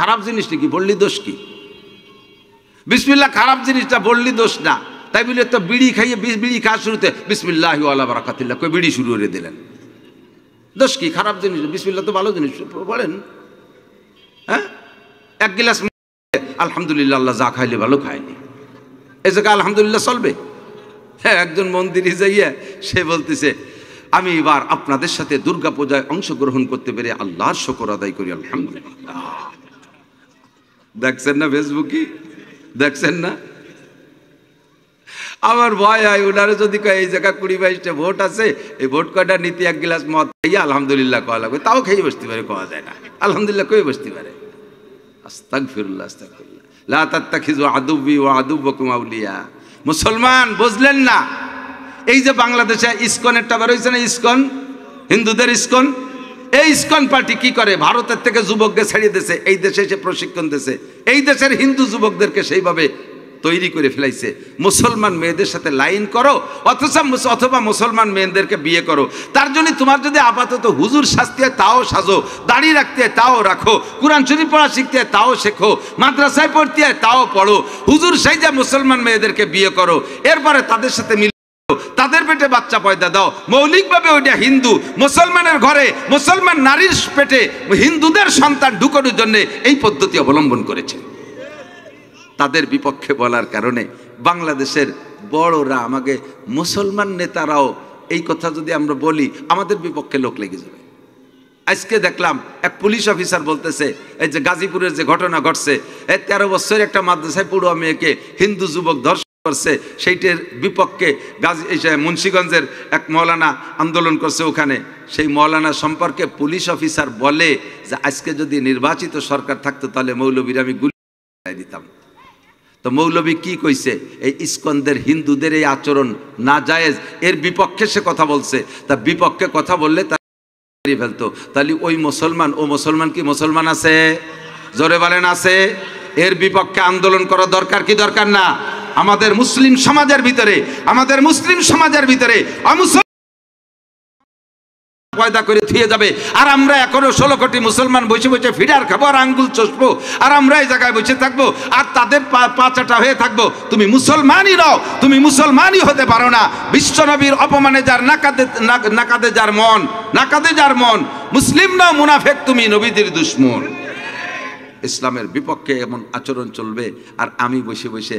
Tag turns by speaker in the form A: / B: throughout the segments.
A: খারাপ জিনিস নাকি? বললি দোষ কি? বিসমিল্লাহ খারাপ জিনিসটা, বললি দোষ না। তাই বলে তো বিড়ি খাইয়ে বিড়ি খাওয়ার শুরুতে বিসমিল্লাহি ওয়ালা বারাকাতিল্লাহ কই বিড়ি শুরু করে দিলেন, দোষ কি? খারাপ জিনিস, বিসমিল্লাহ তো ভালো জিনিস বলেন। হ্যাঁ, এক গিলাস আলহামদুলিল্লাহ, আল্লাহ যা খাইলে ভালো খায়নি, এই জায়গায় আলহামদুলিল্লাহ চলবে? হ্যাঁ, একজন মন্দিরে যাইয়া সে বলতেছে আমি এবার আপনাদের সাথে দুর্গা পূজায় অংশগ্রহণ করতে পেরে আল্লাহর শুকর আদায় করি, আলহামদুলিল্লাহ। দেখছেন না ফেসবুকে, দেখছেন না? আমার ভয় হয় ওনারা যদি কয় এই জায়গা 20-22টা ভোট আছে, এই ভোট কয়টা নীতি এক গ্লাস মদ খাইয়া আলহামদুলিল্লাহ কওয়া লাগবে, তাও খেয়ে বসতে পারে, কওয়া যায় না আলহামদুলিল্লাহ কয়ে বসতে পারে। আস্তাগফিরুল্লাহ, আস্তাগফিরুল্লাহ। লা তাত্তাখিযু আদুব্বি ওয়া আদুব্বাকুম আউলিয়া। মুসলমান বুঝলেন না? এই যে বাংলাদেশে ইসকন একটা বের হয়েছে না, ইসকন, হিন্দুদের ইসকন, এই ইসকন পার্টি কি করে? ভারতের থেকে যুবককে ছাড়িয়ে দিয়েছে, এই দেশে এসে প্রশিক্ষণ দিয়েছে, এই দেশের হিন্দু যুবকদেরকে সেইভাবে তৈরি করে ফেলাইছে। মুসলমান মেয়েদের সাথে লাইন করো অথবা মুসলমান মেয়েদেরকে বিয়ে করো। তার জন্য তোমার যদি আপাতত হুজুর সাজতে হয় তাও সাজো, দাড়ি রাখতে হয় তাও রাখো, কোরআন শরীফ পড়া শিখতে হয় তাও শেখো, মাদ্রাসায় পড়তে হয় তাও পড়ো, হুজুর সাইজা মুসলমান মেয়েদেরকে বিয়ে করো, এরপরে তাদের সাথে তাদের পেটে বাচ্চা পয়দা দাও। মৌলিকভাবে ওইটা হিন্দু, মুসলমানের ঘরে মুসলমান নারীর পেটে হিন্দুদের সন্তান ঢুকানোর জন্য এই পদ্ধতি অবলম্বন করেছে। তাদের বিপক্ষে বলার কারণে বাংলাদেশের বড়রা, আমাকে মুসলমান নেতারাও এই কথা যদি আমরা বলি আমাদের বিপক্ষে লোক লেগে যাবে। আজকে দেখলাম এক পুলিশ অফিসার বলতেছে এই যে গাজীপুরের যে ঘটনা ঘটছে, 13 বছরের একটা মাদ্রাসায় পড়ুয়া মেয়েকে হিন্দু যুবক ধর্ষণ করছে, সেইটার বিপক্ষে মুন্সিগঞ্জের এক মৌলানা আন্দোলন করছে। ওখানে সেই মৌলানা সম্পর্কে পুলিশ অফিসার বলে যে আজকে যদি নির্বাচিত সরকার থাকতো তাহলে মৌলবীর আমি গুলি দিতাম। তো মৌলবী কি কইছে? এই ইসকনদের হিন্দুদের এই আচরণ না জায়েজ, এর বিপক্ষে সে কথা বলছে। তা বিপক্ষে কথা বললে তার ফেলতো, তাহলে ওই মুসলমান, ও মুসলমান কি মুসলমান আছে? জোরে বলেন আছে? এর বিপক্ষে আন্দোলন করা দরকার কি দরকার না? আমাদের মুসলিম সমাজের ভিতরে, আমাদের মুসলিম সমাজের ভিতরে পয়দা করে থুয়ে যাবে, আর আমরা এখনো 16 কোটি মুসলমান বসে বসে ফিডার খাবো আর আঙ্গুল চষবো, আর আমরা এই জায়গায় বসে থাকবো আর তাদের পাচাটা হয়ে থাকবো। তুমি মুসলমানই নও, তুমি মুসলমানই হতে পারো না। বিশ্বনবীর অপমানে যার নাকাদে যার মন, নাকাদে যার মন, মুসলিম নাও মুনাফেক, তুমি নবীদের দুশমন। ইসলামের বিপক্ষে এমন আচরণ চলবে, আর আমি বসে বসে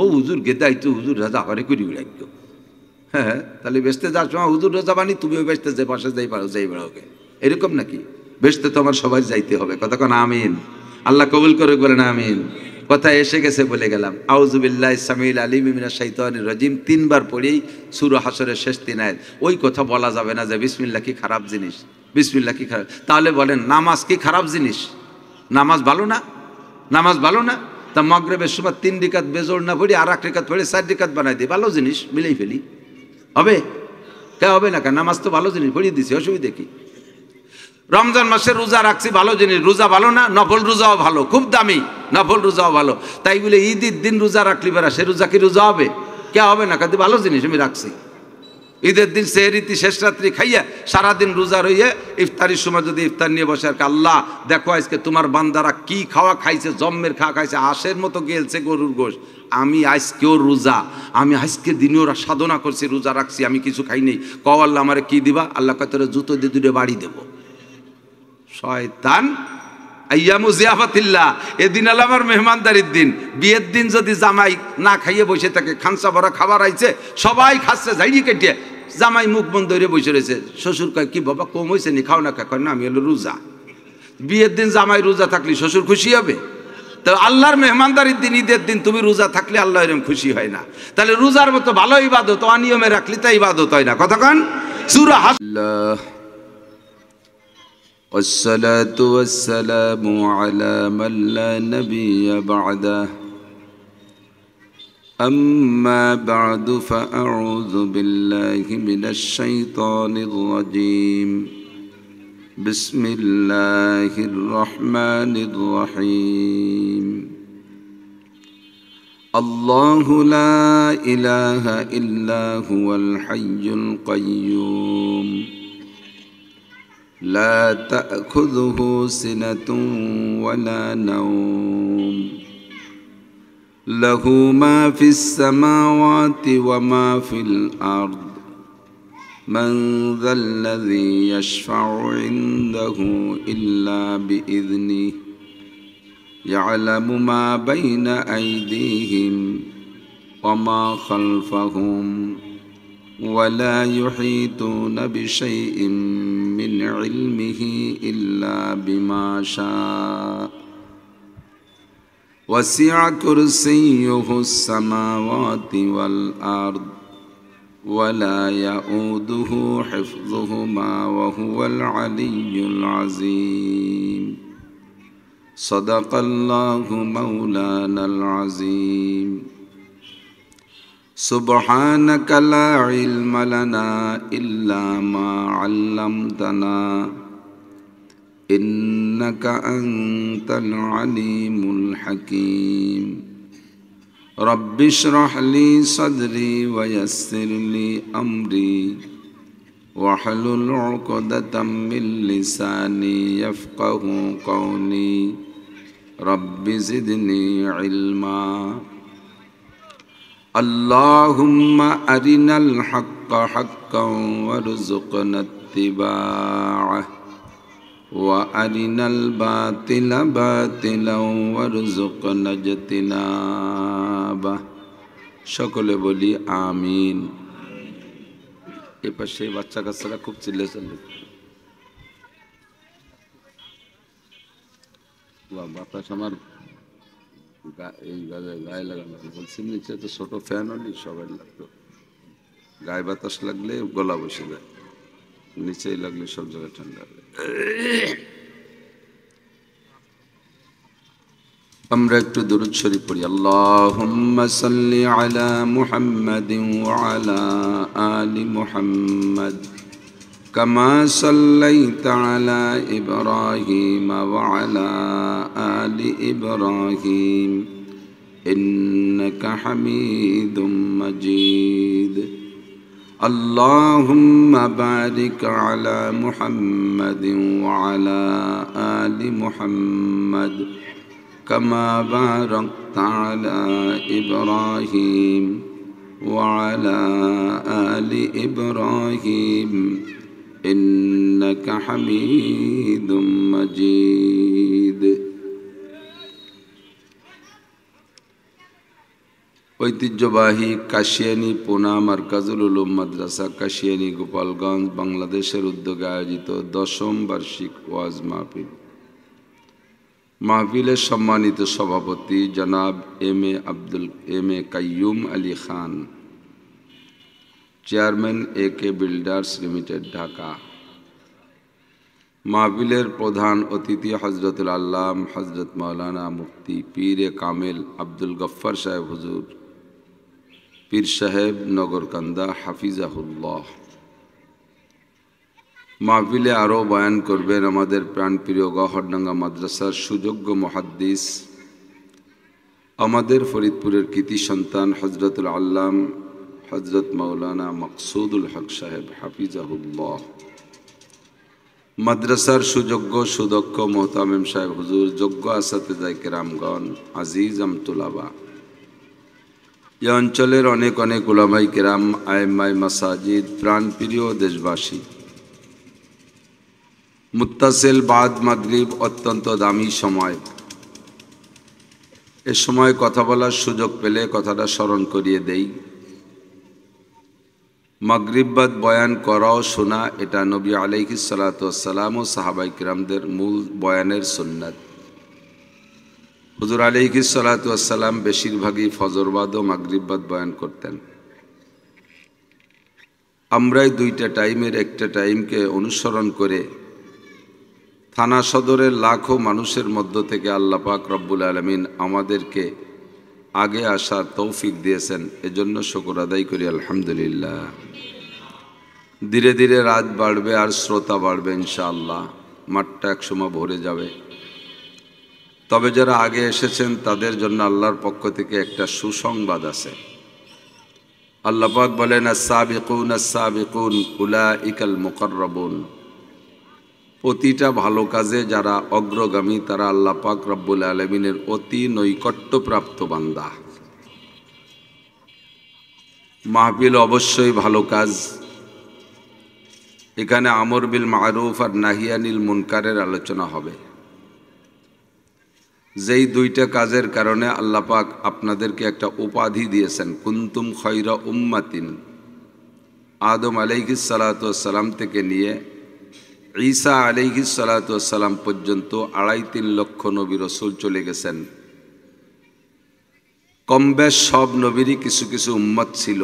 A: ও হুজুর গেদাই তো হুজুর রাজা হরে করি রাখবো। হ্যাঁ, তাহলে বেচতে যাওয়ার সময় হুজুর রাজা বানি, তুমিও বেচতে যে পাশে যাই পারো, যাই বেড়োকে, এরকম নাকি? বেচতে তো আমার সবাই যাইতে হবে। কতক্ষণ আমিন, আল্লাহ কবুল করে বলেন আমিন। কথা এসে গেছে বলে গেলাম। আউযু বিল্লাহি সামিউল আলিম মিনাশ শাইতানির রাজিম 3 বার পড়েই সূরা হাসরের শেষ 3 আয়াত। ওই কথা বলা যাবে না যে বিসমিল্লাহ কি খারাপ জিনিস, বিসমিল্লাহ কি খারাপ। তাহলে বলেন নামাজ কি খারাপ জিনিস? নামাজ ভালো না? নামাজ ভালো না? তা মাগরিবের সময় 3 রাকাত বেজোড় না পড়ি আর 1 রাকাত পড়ে 4 রাকাত বানাই দিই, ভালো জিনিস, মিলেই ফেলি, হবে? কে হবে না? নামাজ তো ভালো জিনিস, পড়িয়ে দিছি, অসুবিধা কি? রমজান মাসে রোজা রাখছি, ভালো জিনিস, রোজা ভালো না? নফল রোজাও ভালো, খুব দামি, নফল রোজাও ভালো। তাই বলে ঈদের দিন রোজা রাখলি বেড়া, সে রোজা কি রোজা হবে? কে হবে না? কাজে ভালো জিনিস আমি রাখছি। ঈদের দিন সেহরিতে শেষ রাত্রি খাইয়া সারাদিন রোজা রইয়ে ইফতারির সময় যদি ইফতার নিয়ে বসে আর আল্লাহ দেখো আজকে তোমার বান্দারা কি খাওয়া খাইছে, জম্মের খাওয়া খাইছে, আশের মতো গেলছে গরুর গোশ, আমি আজকেও রোজা, আমি আজকে দিনেও সাধনা করছি, রোজা রাখছি, আমি কিছু খাই নেই। কও আল্লাহ আমারে কি দিবা? আল্লাহ কয় তোরে জুতো দিয়ে 2 বাড়ি দেব। শয়তান। আইয়ামু জিয়াফাতিল্লাহ, এদিন আল্লাহ আমার মেহমানদারির দিন। বিয়ের দিন যদি জামাই না খাইয়ে বসে থাকে, খানসা ভরা খাবার আইছে, সবাই খাচ্ছে ঝাড়িয়ে কেটে, জামাই মুখ বন্ধ ধরে বসে রয়েছে। শ্বশুর কয় কি বাবা কম হয়েছে নি, খাও না? কয় না আমি হলো রোজা। বিয়ের দিন জামাই রোজা থাকলে শ্বশুর খুশি হবে? তো আল্লাহর মেহমানদারির দিন, ঈদের দিন তুমি রোজা থাকলে আল্লাহ এরকম খুশি হয় না। তাহলে রোজার মতো ভালো ইবাদত অনিয়মে রাখলে তা ইবাদত হয় না। কতক্ষণ সূরা আল্লাহ। والصلاة والسلام على من لا نبي بعده أما بعد فأعوذ بالله من الشيطان الرجيم بسم الله الرحمن الرحيم الله لا إله إلا هو الحي القيوم لا تأخذه سنة ولا نوم له ما في السماوات وما في الأرض من ذا الذي يشفع عنده إلا بإذنه يعلم ما بين أيديهم وما خلفهم ولا يحيطون بشيء من علمه إلا بما شاء وسع كرسيه السماوات والأرض ولا يؤوده حفظهما وهو العلي العظيم صدق الله مولانا العظيم سبحانك لا علم لنا إلا ما علمتنا إنك أنت العليم الحكيم رب اشرح لي صدري ويسر لي أمري واحلل عقدة من لساني يفقه قولي رب زدني علما اللهم أرنا الحق حقا وارزقنا اتباعه وأرنا الباطل باطلا وارزقنا اجتنابه সকলে বলি আমিন। এ পাশে বাচ্চা কাচ্চারা খুব চিল্লে চলে বাতাস আমার এই গায়ে লাগানো বলছি নিচে তো ছোট ফ্যান হলি সবাই লাগতো গায়ে বাতাস লাগলে গলা বসে যায় নিচেই লাগলে সব জায়গায় ঠান্ডা লাগে। আমরা একটু দুরূদ শরীফ পড়ি আল্লাহুম্মা সাল্লি আলা মুহাম্মাদিন ওয়া আলা আলি মুহাম্মাদ কামা সাল্লাইতা আলা ইব্রাহিম ওয়া আলা আলি ইব্রাহিম ইন্নাকা হামিদুম মাজিদ اللهم بارك على محمد وعلى آل محمد كما باركت على إبراهيم وعلى آل إبراهيم إنك حميد مجيد ঐতিহ্যবাহী কাশিয়ানী পুনা মারকাজুল উলুম মাদ্রাসা কাশিয়ানী গোপালগঞ্জ বাংলাদেশের উদ্যোগে আয়োজিত 10ম বার্ষিক ওয়াজ মাহফিল। মাহফিলের সম্মানিত সভাপতি জনাব M A Qayyum Ali Khan, chairman AK builders limited Dhaka. মাহফিলের প্রধান অতিথি হযরতুল আল্লাম হযরত মাওলানা মুফতি পীরে কামেল আব্দুল গফ্ফার সাহেব হুজুর, পীর সাহেব নগরকান্দা হাফিজাহুল্লাহ। মাহফিলে আরও বয়ান করবেন আমাদের প্রাণপ্রিয় গহরডাঙ্গা মাদ্রাসার সুযোগ্য মুহাদ্দিস, আমাদের ফরিদপুরের কৃতি সন্তান হযরতুল আল্লাম হযরত মাওলানা মকসুদুল হক সাহেব হাফিজাহুল্লাহ। মাদ্রাসার সুযোগ্য সুদক্ষ মোহতামিম সাহেব হুজুর, যোগ্য আসাতেজায়ে কেরামগণ, আজিজ আমতুলাবা, এ অঞ্চলের অনেক অনেক উলামাই কেরাম, আইম্মায়ে মাসাজিদ, প্রাণপ্রিয় দেশবাসী। মুত্তাসিল বাদ মাগরিব অত্যন্ত দামি সময়। এ সময় কথা বলার সুযোগ পেলে কথাটা স্মরণ করিয়ে দেই। মাগরিব বাদ বয়ান করাও শোনা এটা নবী আলাইহিস সালাতু ওয়াস সালাম ও সাহাবায়ে কিরামদের মূল বয়ানের সুন্নাত। হুজুর আলাইহিস সালাতু ওয়াস সালাম বেশিরভাগই ফজরবাদ ও মাগরিববাদ বয়ান করতেন। আমরাই দুইটা টাইমের একটা টাইমকে অনুসরণ করে থানা সদরের লাখো মানুষের মধ্য থেকে আল্লাহ পাক রব্বুল আলামিন আমাদেরকে আগে আসার তৌফিক দিয়েছেন, এজন্য শুকর আদায় করি আলহামদুলিল্লাহ। ধীরে ধীরে রাত বাড়বে আর শ্রোতা বাড়বে ইনশাআল্লাহ, মাঠটা একসময় ভরে যাবে। তবে যারা আগে এসেছেন তাদের জন্য আল্লাহর পক্ষ থেকে একটা সুসংবাদ আছে। আল্লাহ পাক বলেন, আস-সাবিকুন আস-সাবিকুন উলাইকাল মুকাররাবুন। প্রতিটা ভালো কাজে যারা অগ্রগামী তারা আল্লাহ পাক রব্বুল আলামিনের অতি নৈকট্যপ্রাপ্ত বান্দা। মাহফিল অবশ্যই ভালো কাজ। এখানে আমর বিল মারুফ আর নাহি আনিল মুনকারের আলোচনা হবে। যেই দুইটা কাজের কারণে আল্লাহ পাক আপনাদেরকে একটা উপাধি দিয়েছেন, কুনতুম খয়রা উম্মাতিন। আদম আলাইহিস সালাতু ওয়াস সালাম থেকে নিয়ে ঈসা আলাইহিস সালাতু ওয়াস সালাম পর্যন্ত 2.5-3 লক্ষ নবী রাসূল চলে গেছেন। কমবেশ সব নবীরই কিছু কিছু উম্মত ছিল।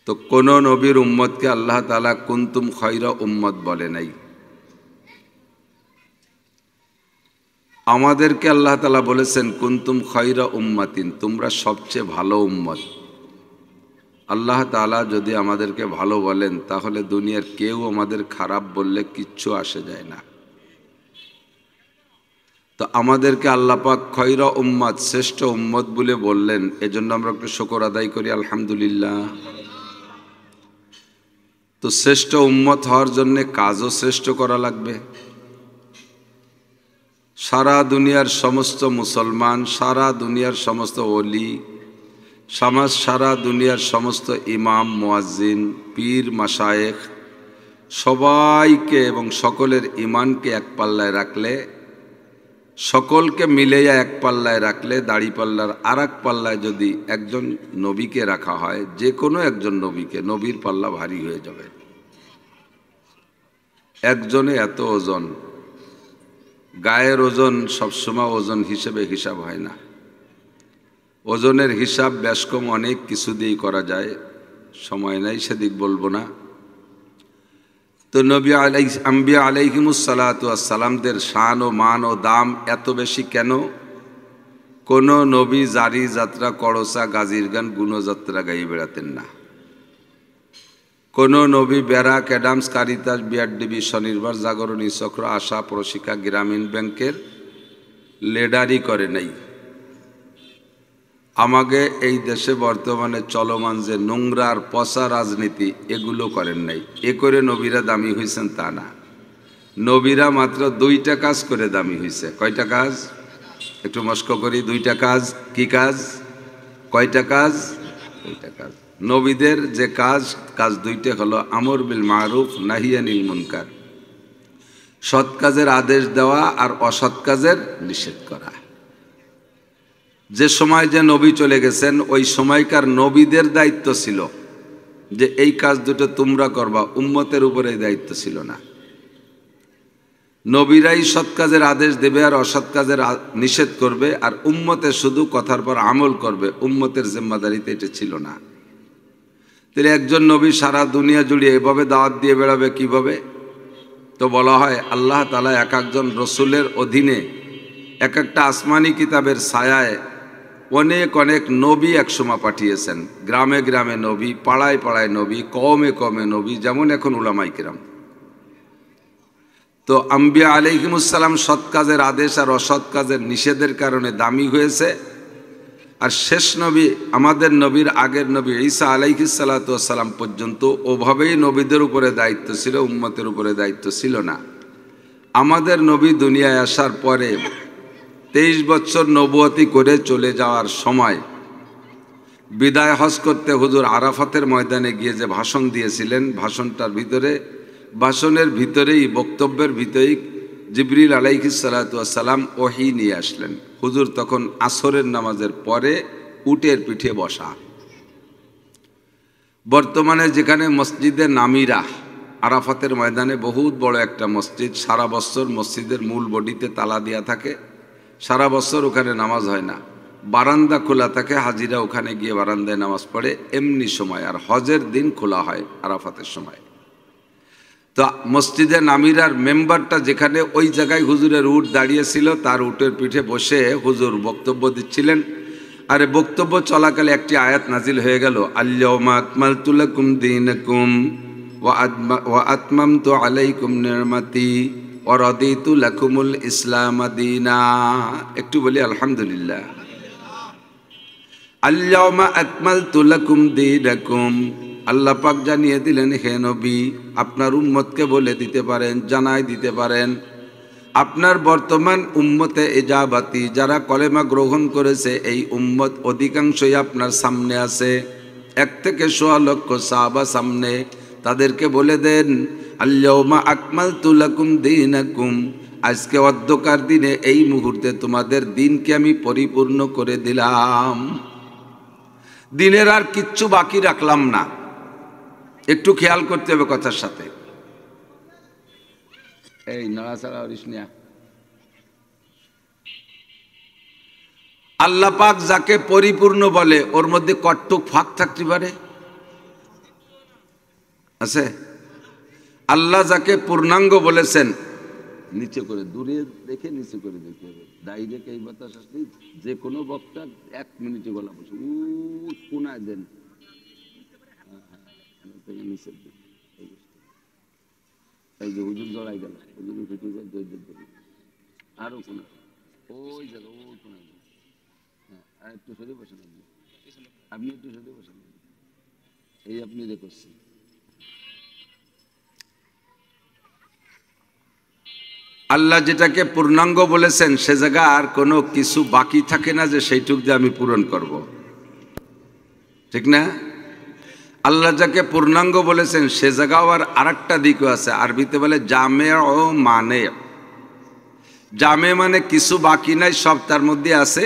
A: তো কোন নবীর উম্মতকে আল্লাহ তাআলা কুনতুম খয়রা উম্মত বলে নাই। আমাদেরকে আল্লাহ তাআলা বলেছেন কুনতুম খয়রা উম্মাতিন, তোমরা সবচেয়ে ভালো উম্মত। আল্লাহ তাআলা যদি আমাদেরকে ভালো বলেন তাহলে দুনিয়ার কেউ আমাদের খারাপ বললে কিচ্ছু আসে যায় না। তো আমাদেরকে আল্লাহ পাক খয়রা উম্মত, শ্রেষ্ঠ উম্মত বলে বললেন, এজন্য আমরা একটু শুকর আদায় করি আলহামদুলিল্লাহ। তো শ্রেষ্ঠ উম্মত হওয়ার জন্য কাজও শ্রেষ্ঠ করা লাগবে। সারা দুনিয়ার সমস্ত মুসলমান, সারা দুনিয়ার সমস্ত ওলি, সারা দুনিয়ার সমস্ত ইমাম, মুয়াজ্জিন, পীর, মাশায়েখ সবাইকে এবং সকলের ইমানকে এক পাল্লায় রাখলে, সকলকে মিলেয়া এক পাল্লায় রাখলে, দাড়িপাল্লার আর এক পাল্লায় যদি একজন নবীকে রাখা হয়, যে কোনো একজন নবীকে, নবীর পাল্লা ভারী হয়ে যাবে। একজনে এত ওজন, গায়ের ওজন সবসময় ওজন হিসেবে হিসাব হয় না। ওজনের হিসাব বেশ কম অনেক কিছু দিয়েই করা যায়, সময় নাই সেদিক বলবো না। তো নবী আম্বিয়া আলাইহিমুস সালাতু ওয়াস সালামদের শান ও মান ও দাম এত বেশি কেন? কোন নবী জারি যাত্রা, করসা, গাজীর গান, গুণযাত্রা গাইয়ে বেড়াতেন না। কোন নবী ব্যারাক, অ্যাডামস, কারিতাস, বিআরডিবি, স্বনির্ভর, জাগরণী চক্র, আশা, প্রশিক্ষা, গ্রামীণ ব্যাংকের লিডারই করে নাই। আমাকে এই দেশে বর্তমানে চলমান যে নোংরা আর পচা রাজনীতি, এগুলো করেন নাই। এ করে নবীরা দামি হয়েছেন তা না। নবীরা মাত্র 2টা কাজ করে দামি হয়েছে। কয়টা কাজ? একটু মস্ক করি। 2টা কাজ। কি কাজ? কয়টা কাজ? 2টা কাজ। নবীদের যে কাজ 2টা হলো আমর বিল মারুফ, নাহি আনিল মুনকার। সৎ কাজের আদেশ দেওয়া আর অসৎ কাজের নিষেধ করা। যে সময় যে নবী চলে গেছেন ওই সময়কার নবীদের দায়িত্ব ছিল যে এই কাজ দুটো তোমরা করবা, উম্মতের উপরে এই দায়িত্ব ছিল না। নবীরাই সৎ কাজের আদেশ দেবে আর অসৎ কাজের নিষেধ করবে, আর উম্মতে শুধু কথার পর আমল করবে। উম্মতের জিম্মাদারিতে এটা ছিল না। তাহলে একজন নবী সারা দুনিয়া জুড়ে এভাবে দাওয়াত দিয়ে বেড়াবে কিভাবে? তো বলা হয় আল্লাহ তাআলা এক একজন রসুলের অধীনে এক একটা আসমানি কিতাবের ছায়ায় অনেক অনেক নবী একসময় পাঠিয়েছেন। গ্রামে গ্রামে নবী, পাড়ায় পাড়ায় নবী, কওমে কওমে নবী, যেমন এখন উলামায়ে কিরাম। তো আম্বিয়া আলাইহিমুস সালাম সৎ কাজের আদেশ আর অসৎ কাজের নিষেধের কারণে দামি হয়েছে। আর শেষ নবী, আমাদের নবীর আগের নবী ঈসা আলাইহিস সালাতু ওয়াস সালাম পর্যন্ত ওভাবেই নবীদের উপরে দায়িত্ব ছিল, উম্মতের উপরে দায়িত্ব ছিল না। আমাদের নবী দুনিয়ায় আসার পরে 23 বছর নবুয়তি করে চলে যাওয়ার সময় বিদায় হজ করতে হুজুর আরাফাতের ময়দানে গিয়ে যে ভাষণ দিয়েছিলেন, ভাষণের ভিতরেই, বক্তব্যের ভিতরেই জিবরিল আলাইহিস সালাতু ওয়াস সালাম ওহী নিয়ে আসলেন। হুজুর তখন আসরের নামাজের পরে উটের পিঠে বসা। বর্তমানে যেখানে মসজিদে নামিরা, আরাফাতের ময়দানে বহুত বড় একটা মসজিদ, সারা বছর মসজিদের মূল বডিতে তালা দেওয়া থাকে, সারা বছর ওখানে নামাজ হয় না, বারান্দা খোলা থাকে, হাজিরা ওখানে গিয়ে বারান্দায় নামাজ পড়ে এমনি সময়। আর হজের দিন খোলা হয় আরাফাতের সময়। তো মসজিদে নামিরার মেম্বারটা যেখানে, ওই জায়গায় হুজুরের উট দাঁড়িয়েছিল, তার উটের পিঠে বসে হুজুর বক্তব্য দিচ্ছিলেন। আর বক্তব্য চলাকালে একটি আয়াত নাজিল হয়ে গেল, আল-ইয়াওমা আকমালতু লাকুম দীনাকুম ওয়া আতমামতু আলাইকুম নি'মাতি ওয়া রাদিতু লাকুমুল ইসলাম দীনা। একটু বলি আলহামদুলিল্লাহ। আল-ইয়াওমা আকমালতু লাকুম দীনাকুম, আল্লাহ পাক জানিয়ে দিলেন, হে নবী আপনার উম্মতকে বলে দিতে পারেন, জানাই দিতে পারেন, আপনার বর্তমান উম্মতে ইজাবাতি যারা কলেমা গ্রহণ করেছে এই উম্মত অধিকাংশই আপনার সামনে আছে, 1 থেকে 1.5 লক্ষ সাহাবা সামনে। তাদেরকে বলে দেন, আল-ইয়াউমা আকমালতু লাকুম দীনাকুম, আজকে অধ্যকার দিনে এই মুহূর্তে তোমাদের দিনকে আমি পরিপূর্ণ করে দিলাম, দিনের আর কিচ্ছু বাকি রাখলাম না। একটু খেয়াল করতে হবে কথার সাথে। এই নড়াচড়া করিস না। আল্লাহ পাক যাকে পরিপূর্ণ বলে ওর মধ্যে কতটুক ফাঁক থাকতে পারে? আছে? আল্লাহ যাকে পূর্ণাঙ্গ বলেছেন, নিচে করে দূরে দেখে নিচে করে দেখতে হবে। ডাইরেক্ট এই বাতাস আসলে যে কোনো বক্তা 1 মিনিটে গলা বসে কোনায় দেন, নিচে এই যে হুজুর জড়াই গেল, হুজুর ফিটে যায় দৈর্য আরো কোনা, ওই জায়গা ওই কোনায়। হ্যাঁ, আর একটু সরে বসেন, আপনি একটু সরে বসেন, এই আপনি রে করছেন। আল্লাহ যেটাকে পূর্ণাঙ্গ বলেছেন সে জায়গা আর কোনো কিছু বাকি থাকে না যে সেইটুক দিয়ে আমি পূরণ করব, ঠিক না? আল্লাহ যাকে পূর্ণাঙ্গ বলেছেন সে জায়গাও আর একটা দিকও আছে, আরবিতে বলে জামে ও মানে। জামে মানে কিছু বাকি নাই, সব তার মধ্যে আছে।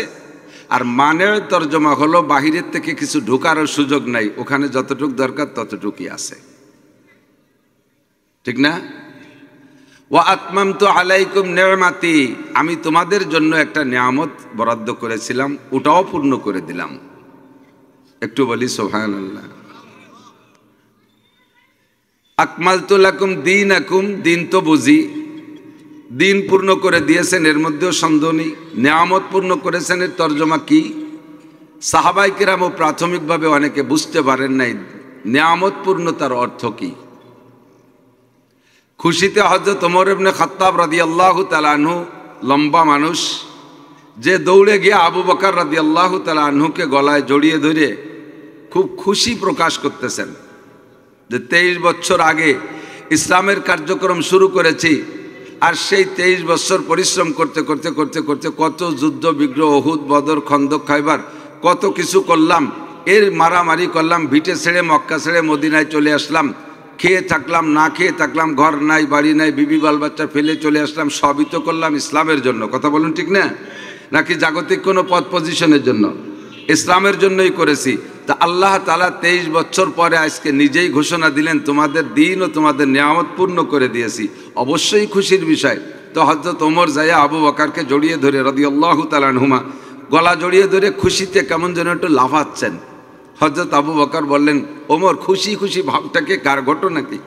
A: আর মানের তর্জমা হলো বাহিরের থেকে কিছু ঢোকারও সুযোগ নাই, ওখানে যতটুক দরকার ততটুকুই আছে, ঠিক না? ওয়া আতমামতু আলাইকুম নি'মাতি, আমি তোমাদের জন্য একটা নিয়ামত বরাদ্দ করেছিলাম, ওটাও পূর্ণ করে দিলাম। একটু বলি সুবহানাল্লাহ। আকমালতু লাকুম দীনাকুম, দিন তো বুঝি, দিন পূর্ণ করে দিয়েছেন, এর মধ্যেও সন্দেহ নেই। নিয়ামত পূর্ণ করেছেন, এর তর্জমা কি? সাহাবায়ে কেরামও প্রাথমিকভাবে অনেকে বুঝতে পারেন নাই নিয়ামত পূর্ণতার অর্থ কি। খুশিতে হযরত ওমর ইবনে খাত্তাব রাদিয়াল্লাহু তাআলা আনহু, লম্বা মানুষ, যে দৌড়ে গিয়ে আবু বকর রাদিয়াল্লাহু তাআলা আনহুকে গলায় জড়িয়ে ধরে খুব খুশি প্রকাশ করতেছেন যে 23 বছর আগে ইসলামের কার্যক্রম শুরু করেছি, আর সেই 23 বছর পরিশ্রম করতে করতে করতে করতে কত যুদ্ধ বিগ্রহ, উহুদ, বদর, খন্দক, খাইবার, কত কিছু করলাম, এর মারামারি করলাম, ভিটে ছেড়ে মক্কা ছেড়ে মদিনায় চলে আসলাম, খেয়ে থাকলাম, না খেয়ে থাকলাম, ঘর নাই, বাড়ি নাই, বিবি বাল বাচ্চা ফেলে চলে আসলাম, সবই তো করলাম ইসলামের জন্য। কথা বলুন, ঠিক না? নাকি জাগতিক কোনো পদ পজিশনের জন্য? ইসলামের জন্যই করেছি। তা আল্লাহ তাআলা 23 বছর পরে আজকে নিজেই ঘোষণা দিলেন, তোমাদের দিন ও তোমাদের নিয়ামত পূর্ণ করে দিয়েছি, অবশ্যই খুশির বিষয়। তো হযরত ওমর যাইয়া আবু বকরকে জড়িয়ে ধরে রাদিয়াল্লাহু তাআলা আনহুমা গলা জড়িয়ে ধরে খুশিতে কেমন যেন একটু লাফাচ্ছেন। হযরত আবু বকর বললেন, ওমর খুশি খুশি ভাবটাকে কার ঘটনা কি?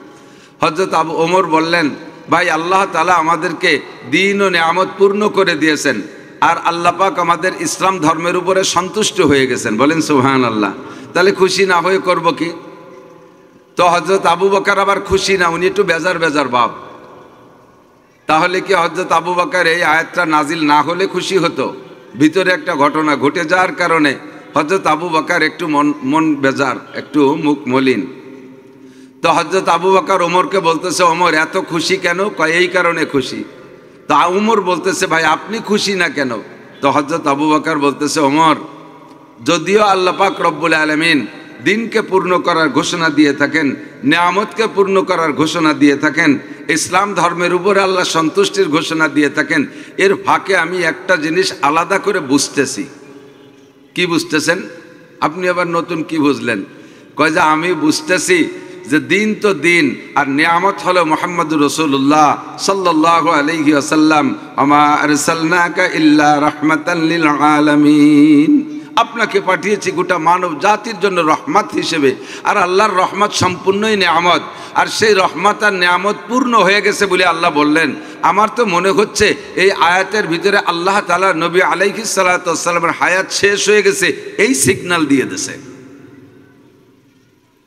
A: হযরত ওমর বললেন, ভাই আল্লাহ তাআলা আমাদেরকে দিন ও নিয়ামত পূর্ণ করে দিয়েছেন, আর আল্লাহ পাক আমাদের ইসলাম ধর্মের উপরে সন্তুষ্ট হয়ে গেছেন। বলেন সুবহানাল্লাহ। তাহলে খুশি না হয়ে করব কি? তো হযরত আবু বকর আবার খুশি না, উনি একটু বেজার বেজার ভাব। তাহলে কি হযরত আবু বকর এই আয়াতটা নাজিল না হলে খুশি হতো? ভিতরে একটা ঘটনা ঘটে যাওয়ার কারণে হযরত আবু বকর একটু মন বেজার, একটু মুখ মলিন। তো হযরত আবু বকর ওমরকে বলতেছে, ওমর এত খুশি কেন? কয় এই কারণে খুশি। তা ওমর বলতেছে, ভাই আপনি খুশি না কেন? তো হযরত আবু বকর বলতেছে, ওমর যদিও আল্লাহ পাক রব্বুল আলামিন দিনকে পূর্ণ করার ঘোষণা দিয়ে থাকেন, নিয়ামতকে পূর্ণ করার ঘোষণা দিয়ে থাকেন, ইসলাম ধর্মের উপরে আল্লাহ সন্তুষ্টির ঘোষণা দিয়ে থাকেন, এর ফাঁকে আমি একটা জিনিস আলাদা করে বুঝতেছি। কি বুঝতেছেন? আপনি আবার নতুন কি বুঝলেন? কয় যে আমি বুঝতেছি যে দিন তো দিন, আর নিয়ামত হলো মুহাম্মদুর রাসূলুল্লাহ সাল্লাল্লাহু আলাইহি ওয়াসাল্লাম, আমা আরসালনাকা ইল্লা রাহমাতাল লিল আলামিন, আপনাকে পাঠিয়েছি গোটা মানব জাতির জন্য রহমত হিসেবে। আর আল্লাহর রহমত সম্পূর্ণই নিয়ামত, আর সেই রহমত আর নিয়ামত পূর্ণ হয়ে গেছে বলে আল্লাহ বললেন। আমার তো মনে হচ্ছে এই আয়াতের ভিতরে আল্লাহ তাআলা নবী আলাইহিস সালাতু ওয়াস সালামের হায়াত শেষ হয়ে গেছে এই সিগন্যাল দিয়ে দিয়েছে।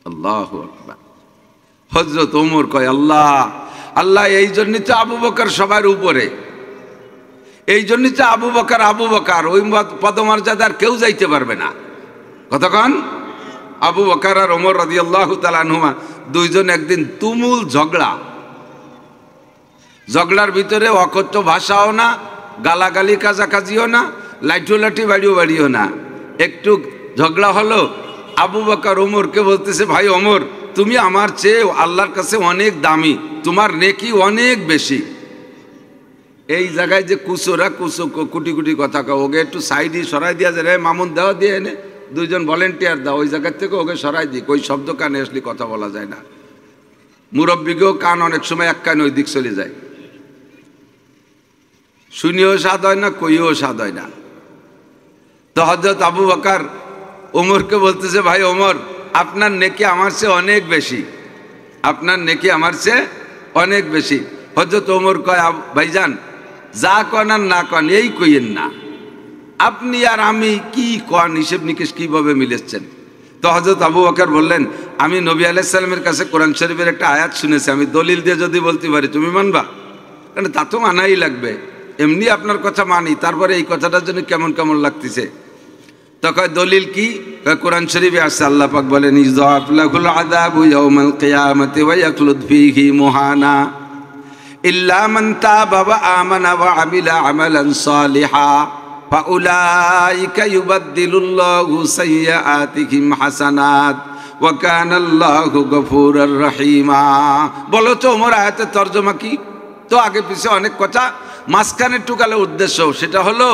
A: আল্লাহু আকবার। হযরত ওমর কয়, আল্লাহ এই জন্যই তো আবু বকর সবার উপরে, এই জন্যই তো আবু বকর ওই পদমর্যাদার কেউ যাইতে পারবে না। কতক্ষণ আবু বকর আর ওমর রাদিয়াল্লাহু তাআলা আনহুমা দুইজন একদিন তুমুল ঝগড়ার ভিতরে অকথ্য ভাষাও না, গালাগালি কাজাকাজিও না, লাঠি বাড়িও না, একটু ঝগড়া হলো। আবু বকর ওমরকে বলতেছে, ভাই ওমর, তুমি আমার চেয়ে আল্লাহর কাছে অনেক দামি, তোমার নেকি অনেক বেশি। এই জায়গায় যে কুটি কুটি কথা কও, ওকে একটু সাইডে সরাই দিয়া যায়, রে মামুন দেওয়া দিয়ে এনে দুইজন ভলেন্টিয়ার দাও, ওই জায়গার থেকে ওকে সরাই দিই, ওই শব্দ কানে আসলে কথা বলা যায় না। মুরব্বীকেও কান অনেক সময় এক কান ওই দিক চলে যায়, শুনিও স্বাদ হয় না, কইও স্বাদ হয় না। তো হযরত আবু বকর ওমরকে বলতেছে, ভাই ওমর, আপনার নেকি আমার চেয়ে অনেক বেশি, আপনার নেকি আমার চেয়ে অনেক বেশি। হযরত ওমর কয়, ভাইজান যা কন আর না কন এই কইয়েন না, আপনি আর আমি কি কন হিসেব নিকেশ কিভাবে মিলেছেন? তো হযরত আবু বকর বললেন, আমি নবী আলাইহিস সালামের কাছে কোরআন শরীফের একটা আয়াত শুনেছি, আমি দলিল দিয়ে যদি বলতে পারি তুমি মানবা? কারণ তা তো মানাই লাগবে, এমনি আপনার কথা মানি, তারপরে এই কথাটার জন্য কেমন কেমন লাগতেছে। তো কয় দলিল কি? কোরআন শরীফে আছে, আল্লাহ পাক বলেন, ইযআফ লাহুল আযাবু ইয়াউমাল কিয়ামাতি ওয়া ইয়াখলুদ ফীহি মুহানা ইল্লা মান তাবা ওয়া আমানা ওয়া আমিলা আমালান সালিহা ফাউলাইকা ইউবাদদিলুল্লাহু সাইয়্যাতিহিম হাসানাত ওয়া কানাল্লাহু গফুরুর রহিমা। বলো তো ওমর, আয়াতের তরজমা কি? তো আগে পিছে অনেক কথা, মাঝখানে টুকালে উদ্দেশ্য সেটা হলো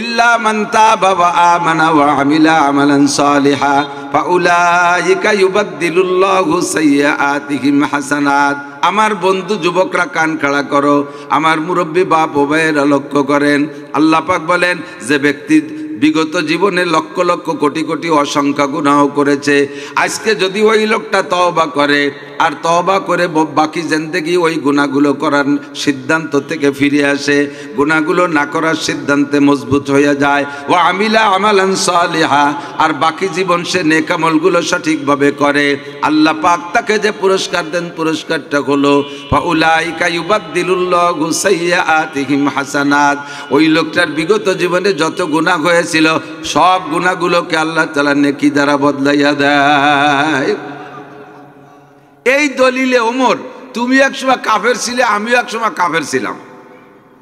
A: ইল্লা মান তাবা ওয়া আমানা ওয়া আমিলা আমালান সালিহা ফাউলাইকা ইউবাদদিলুল্লাহু সাইয়্যাতিহিম হাসানাত। আমার বন্ধু যুবকরা কান খাড়া করো, আমার মুরব্বী বাপ ও ভাইয়েরা লক্ষ্য করেন, আল্লাহ পাক বলেন যে ব্যক্তি বিগত জীবনে লক্ষ লক্ষ কোটি কোটি অসংখ্য গুনাহ করেছে, আজকে যদি ওই লোকটা তওবা করে আর তওবা করে বাকি জিন্দেগি ওই গুনাহগুলো করার সিদ্ধান্ত থেকে ফিরে আসে, গুনাহগুলো না করার সিদ্ধান্তে মজবুত হয়ে যায়, ওয়া আমিলা আমালান সালিহা, আর বাকি জীবন সে নেক আমলগুলো সঠিকভাবে করে, আল্লাহ পাক তাকে যে পুরস্কার দেন পুরস্কারটা হলো ফাউলাইকা ইউবাদদিলুল্লাহু সাইয়্যাতিহিম হাসানাত। ওই লোকটার বিগত জীবনে যত গুনাহ হয়েছিল সব গুনাহগুলোকে আল্লাহ তাআলা নেকি দ্বারা বদলাইয়া দেয়। এই দলিলে ওমর, তুমি একসময় কাফের ছিলে, আমিও একসময় কাফের ছিলাম,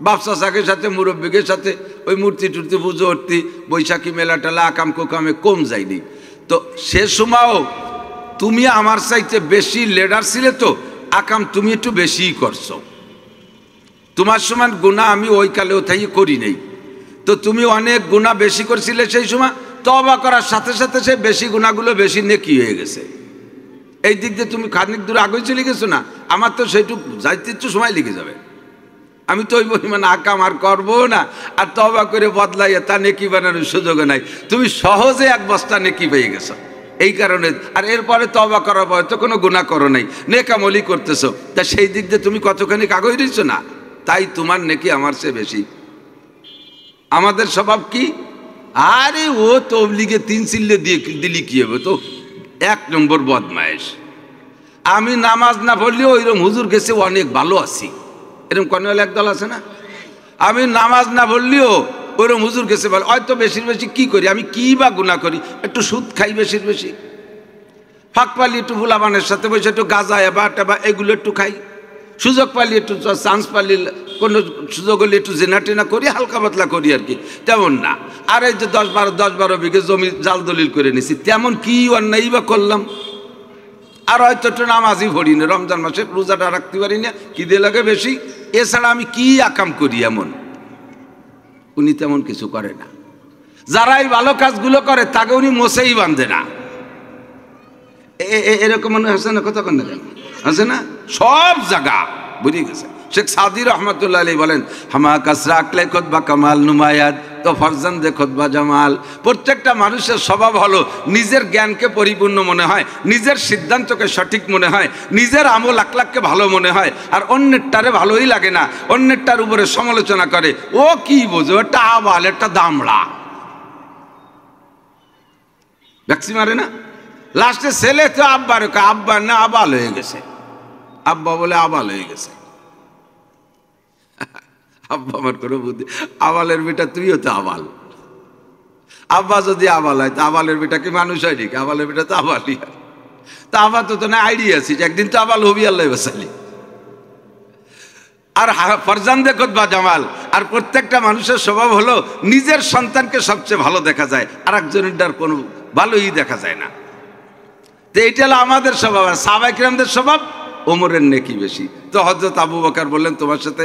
A: বাপসা চাকের সাথে মুরব্বীদের সাথে ওই মূর্তি টুর্তি পুজো উঠতি, বৈশাখী মেলা টেলা আকাম কোকামে কম যায়নি। তো সে সময়ও তুমি আমার চাইতে বেশি লিডার ছিলে, তো আকাম তুমি একটু বেশিই করছো, তোমার সমান গুনাহ আমি ওই কালেও তাই করি নাই। তো তুমি অনেক গুনাহ বেশি করছিলে সেই সময়, তওবা করার সাথে সাথে সেই বেশি গুনাহগুলো বেশি নেকি হয়ে গেছে। এই দিক দিয়ে তুমি খানিক দূরে আগে চলে গেছো না, আমার তো সেইটুকু যাইতে একটু সময় লেগে যাবে, আমি তো ওই পরিমাণ আকাম আর করবো না, আর তওবা করে বদলাইয়া তা নেকি বানানোর সুযোগ নাই। তুমি সহজে এক বস্তা নেকি পেয়ে গেছো এই কারণে, আর এরপরে তওবা করার পরে তো কোনো গুনাহ করো নাই, নেকামলি করতেছো, তা সেই দিক দিয়ে তুমি কতখানি কাগজ দিচ্ছো না, তাই তোমার নেকি আমার চেয়ে বেশি। আমাদের স্বভাব কি, আরে ও তবলিগে 3 চিল্লে দিয়ে দিলি কি হবে, তো 1 নম্বর বদমাইশ। আমি নামাজ না পড়লেও ওইরকম হুজুর গেছে অনেক ভালো আছি, এরকম কর্নেল একদল আছে না, আমি নামাজ না পড়লেও ওইরকম হুজুর গেছে ভালো, হয়তো বেশির বেশি কি করি, আমি কি বা গুনাহ করি, একটু সুদ খাই বেশির বেশি, ফাঁক পালি একটু ফুলাবানের সাথে বসে একটু গাঁজা এবা টেবা এগুলো একটু খাই, সুযোগ পালি একটু চান্স পালি কোনো সুযোগ হলে একটু জেনা টেনা করি, হালকা পাতলা করি আর কি, তেমন না। আর এই যে 10-12 বিঘে জমি জাল দলিল করে নিছি, তেমন কি অন্যায় বা করলাম। আর হয়তো একটু নামাজই পড়ি না, রমজান মাসে রোজাটা রাখতে পারি না, কি দিয়ে লাগে বেশি, এছাড়া আমি কি আকাম করি এমন, উনি তেমন কিছু করে না। যারা এই ভালো কাজগুলো করে তাকে উনি মোছেই বাঁধে না, এরকম মনে আছে না, কথা কন না কেন, আছে না, সব জায়গা বুঝে গেছে। শেখ সাদি রহমতুল্লাহ আলাইহি বলেন, হামা কাসরা আকলে খুতবা কামাল নুমায়াত তো ফরজান্দে খুতবা জামাল। প্রত্যেকটা মানুষের স্বভাব হলো নিজের জ্ঞানকে পরিপূর্ণ মনে হয়, নিজের সিদ্ধান্তকে সঠিক মনে হয়, নিজের আমল আখলাককে ভালো মনে হয়, আর অন্যেরটারে ভালোই লাগে না, অন্যেরটার উপরে সমালোচনা করে, ও কি বোঝো, একটা আবাল, একটা দামড়া, ভ্যাকসি মারে না। লাস্টে ছেলে তো আব্বার আব্বা না আবাল হয়ে গেছে, আব্বা বলে আবাল হয়ে গেছে, আব্বা আমার কোনো বুদ্ধি, আবালের বেটা তুইও তো আবাল, আব্বা যদি আবাল হয়, তা আবালের বেটা কি মানুষ হয় নাকি? আবালের বেটা তো আবালই হয়। তা আবার তো না আইডিয়া আছিস, একদিন তো আবাল হবি, আল্লাহ বাসালি। আর ফরজান্দে খোদবা জামাল। আর প্রত্যেকটা মানুষের স্বভাব হলো নিজের সন্তানকে সবচেয়ে ভালো দেখা যায়, আর একজনের কোনো ভালোই দেখা যায় না। তো এইটা হলো আমাদের স্বভাব। আর সাহাবায়ে কিরামদের স্বভাব, ওমরের নেকি বেশি। তো হযরত আবু বকর বললেন তোমার সাথে,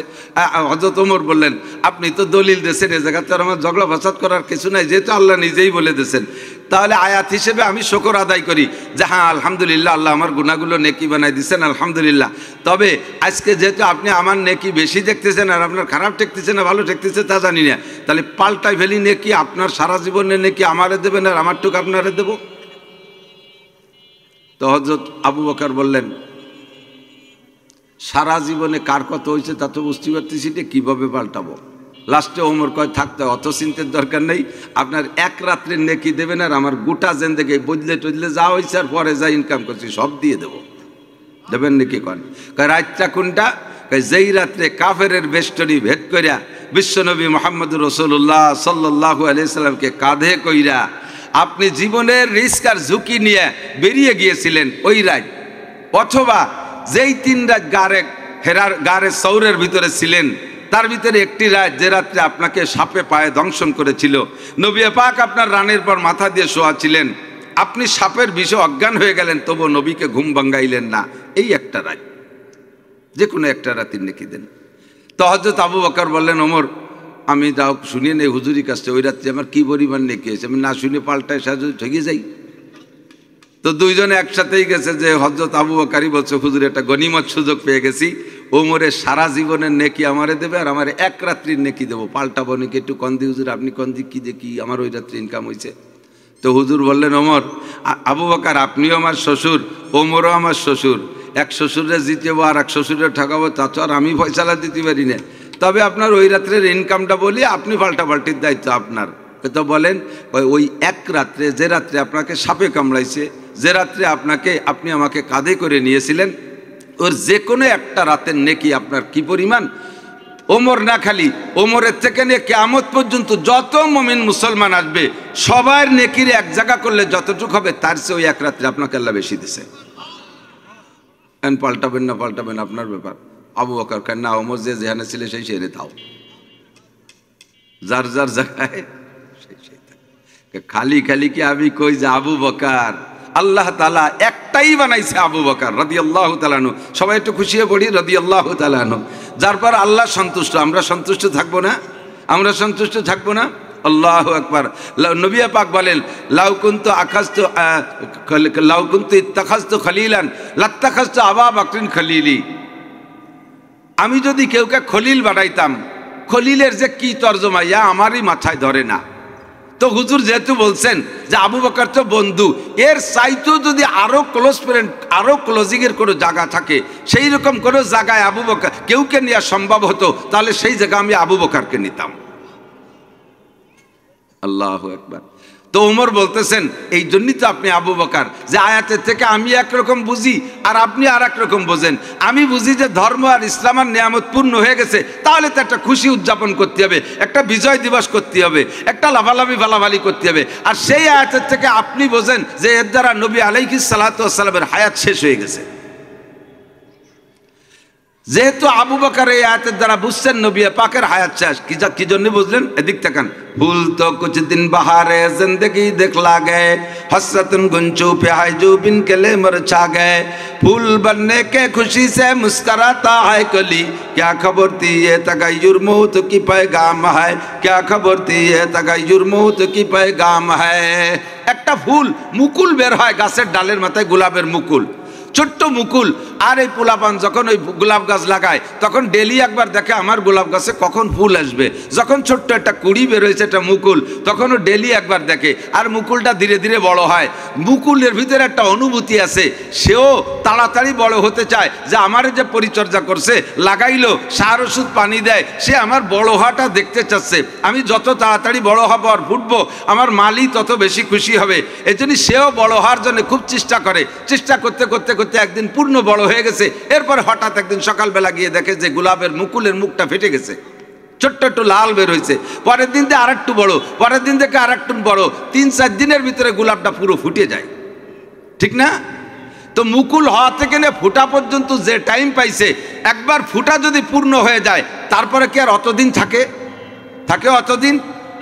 A: হযরত ওমর বললেন আপনি তো দলিল দিয়েছেন, এ জায়গাতে আর আমার ঝগড়া ফাসাদ করার কিছু নাই, যেহেতু আল্লাহ নিজেই বলে দিয়েছেন, তাহলে আয়াত হিসেবে আমি শুকর আদায় করি যে হ্যাঁ আলহামদুলিল্লাহ, আল্লাহ আমার গুনাহগুলো নেকি বানাই দিচ্ছেন, আলহামদুলিল্লাহ। তবে আজকে যেহেতু আপনি আমার নেকি বেশি দেখতেছেন আর আপনার খারাপ ঠেকতেছে না ভালো ঠেকতেছে তা জানি না, তাহলে পাল্টাই ফেলি নেকি, আপনার সারা জীবনের নেকি আমারে দেবেন আর আমারটুকু আপনারে দেবো। তো হযরত আবু বকর বললেন সারা জীবনে কার কত হয়েছে তা তো বুঝতে পারতেছি, কীভাবে পাল্টাবো। লাস্টে ওমর কয় থাকতে অত চিন্তার দরকার নেই, আপনার এক রাত্রের নেকি দেবেন আর আমার গোটা জিন্দেগি বদলে টদলে যা হয়েছে আর পরে যা ইনকাম করছি সব দিয়ে দেবো। দেবেন নাকি কন? কয় রাতটা কোনটা? যেই রাত্রে কাফেরের বেষ্টনী ভেদ করিয়া বিশ্বনবী মুহাম্মদুর রাসূলুল্লাহ সাল্লাল্লাহু আলাইহি সাল্লামকে কাঁধে কইরা আপনি জীবনের রিস্ক আর ঝুঁকি নিয়ে বেরিয়ে গিয়েছিলেন ওই রাত, অথবা যেই 3 রাত গারে সৌরের ভিতরে ছিলেন, তার ভিতরে একটি রাত যে রাত্রে আপনাকে সাপে পায়ে দংশন করেছিল, নবী পাক আপনার রানের পর মাথা দিয়ে শোয়া ছিলেন, আপনি সাপের বিষে অজ্ঞান হয়ে গেলেন, তবু নবীকে ঘুম ভাঙ্গাইলেন না, এই একটা রাত, যে কোনো একটা রাতের নেকি দেন। তো হযরত আবু বকর বললেন ওমর আমি যাও শুনিয়ে নেই হুজুরি কাছে, ওই রাত্রে আমার কি পরিমাণ নেকি হয়েছে, আমি না শুনে পাল্টায় সাহায্য ঠেকে যাই। তো দুইজনে একসাথেই গেছে যে হযরত আবু বকরই বলছে হুজুর একটা গনিমত সুযোগ পেয়ে গেছি, ওমরের সারা জীবনের নেকি আমারে দেবে আর আমার এক রাত্রির নেকি দেবো, পাল্টাবো নাকি একটু কন্দি হুজুর, আপনি কন্দি কি দেখি আমার ওই রাত্রি ইনকাম হয়েছে। তো হুজুর বললেন ওমর, আবু বকর আপনিও আমার শ্বশুর, ওমরও আমার শ্বশুর, এক শ্বশুরে জিতেবো আর এক শ্বশুরে ঠকাবো তা তো আর আমি ফয়সালা দিতে পারি না, তবে আপনার ওই রাত্রের ইনকামটা বলি, আপনি পাল্টাপাল্টির দায়িত্ব আপনার। তো বলেন ওই এক রাত্রে, যে রাত্রে আপনাকে সাপে কামড়াইছে, যে রাত্রে আপনি আমাকে কাঁধে করে নিয়েছিলেন, ওর যে কোনো একটা রাতের নেকি আপনার কি পরিমাণ? ওমর না, খালি ওমরের থেকে নিয়ে কিয়ামত পর্যন্ত যত মুমিন মুসলমান আসবে সবার নেকির এক জায়গা করলে যতটুকু হবে তার চেয়ে ওই এক রাত্রে আপনাকে আল্লাহ বেশি দিছে। পাল্টাবেন না পাল্টাবেন আপনার ব্যাপার। আবু বকর কেন না, ওমর যে যেখানে ছিল সেই সেরে থাও, যার যার জায়গায় খালি খালি কি আমি কই যে আবু বকর, আল্লাহ তাআলা একটাই বানাইছে আবু বকর রাদিয়াল্লাহু তাআলা আনহু, সবাই একটু খুশি হয়ে পড়ি রাদিয়াল্লাহু তাআলা আনহু, যার পর আল্লাহ সন্তুষ্ট। আমরা সন্তুষ্ট থাকবো না? আমরা সন্তুষ্ট থাকবো না? আল্লাহু আকবার। নবী পাক বলেন লাউ কুনতু ইত্তাখাযতু খলিলান লাত্তাখাযতু আবু বকরিন খলিলি, আমি যদি কেউকে খলিল বানাইতাম, খলিলের যে কি তর্জমা ইয়া আমারই মাথায় ধরে না। তো হুজুর যেহেতু বলছেন যে আবু বকর তো বন্ধু, এর চাইতেও যদি আরো ক্লোজ ফ্রেন্ড, আরো ক্লোজিংয়ের কোনো জায়গা থাকে, সেই রকম কোনো জায়গায় আবু বকর কেউকে নেওয়া সম্ভব হতো, তাহলে সেই জায়গা আমি আবু বকরকে নিতাম। আল্লাহু আকবার। তো ওমর বলতেছেন এই জন্যই তো আপনি আবু বকর, যে আয়াতের থেকে আমি একরকম বুঝি আর আপনি আর এক রকম বোঝেন। আমি বুঝি যে ধর্ম আর ইসলাম আর নিয়ামত পূর্ণ হয়ে গেছে, তাহলে তো একটা খুশি উদযাপন করতে হবে, একটা বিজয় দিবস করতে হবে, একটা লাভালাভি ভালাভালি করতে হবে। আর সেই আয়াতের থেকে আপনি বোঝেন যে এর দ্বারা নবী আলাইহিস সালাতু ওয়াস সালামের হায়াত শেষ হয়ে গেছে। যেহেতু আবু বকর এই আয়াতের দ্বারা বুঝছেন নবী পাকের হায়াত শেষ, কি জন্য বুঝলেন? এদিক তাকান। ফুল তো কুছ দিন বাহারে জিंदगी देखला गए हसरतन गुंचू पे है जो बिन कले मर छा गए फूल बनने के खुशी से मुस्कुराता है कली क्या खबर थी ये तगय्युर मौत की पैगाम है क्या खबर थी ये तगय्युर मौत की पैगाम है। একটা ফুল মুকুল বের হয় গাছের ডালের মাথায়, গোলাপের মুকুল, ছোট্ট মুকুল। আর এই পোলাপান যখন ওই গোলাপ গাছ লাগায় তখন ডেলি একবার দেখে আমার গোলাপ গাছে কখন ফুল আসবে। যখন ছোট্ট একটা কুড়ি বেরোয়েছে একটা মুকুল, তখন ও ডেলি একবার দেখে। আর মুকুলটা ধীরে ধীরে বড় হয়, মুকুলের ভিতরে একটা অনুভূতি আছে, সেও তাড়াতাড়ি বড় হতে চায়, যে আমার যে পরিচর্যা করছে, লাগাইলো, সার ওষুধ পানি দেয়, সে আমার বড় হওয়াটা দেখতে চাচ্ছে। আমি যত তাড়াতাড়ি বড় হব আর ফুটবো, আমার মালি তত বেশি খুশি হবে। এই জন্য সেও বড় হওয়ার জন্য খুব চেষ্টা করে। চেষ্টা করতে করতে করতে একদিন পূর্ণ বড় হয়ে গেছে। এরপর হঠাৎ একদিন সকালবেলা গিয়ে দেখে যে গোলাপের মুকুলের মুখটা ফেটে গেছে। ছোট্ট একটু লাল বের হয়েছে, পরের দিন থেকে আর একটু বড়, পরের দিন থেকে আর একটু বড়, 3-4 দিনের ভিতরে গোলাপটা পুরো ফুটে যায়, ঠিক না? তো মুকুল হওয়া থেকে নিয়ে ফুটা পর্যন্ত যে টাইম পাইছে, একবার ফুটা যদি পূর্ণ হয়ে যায় তারপরে কি আর অতদিন থাকে? অতদিন?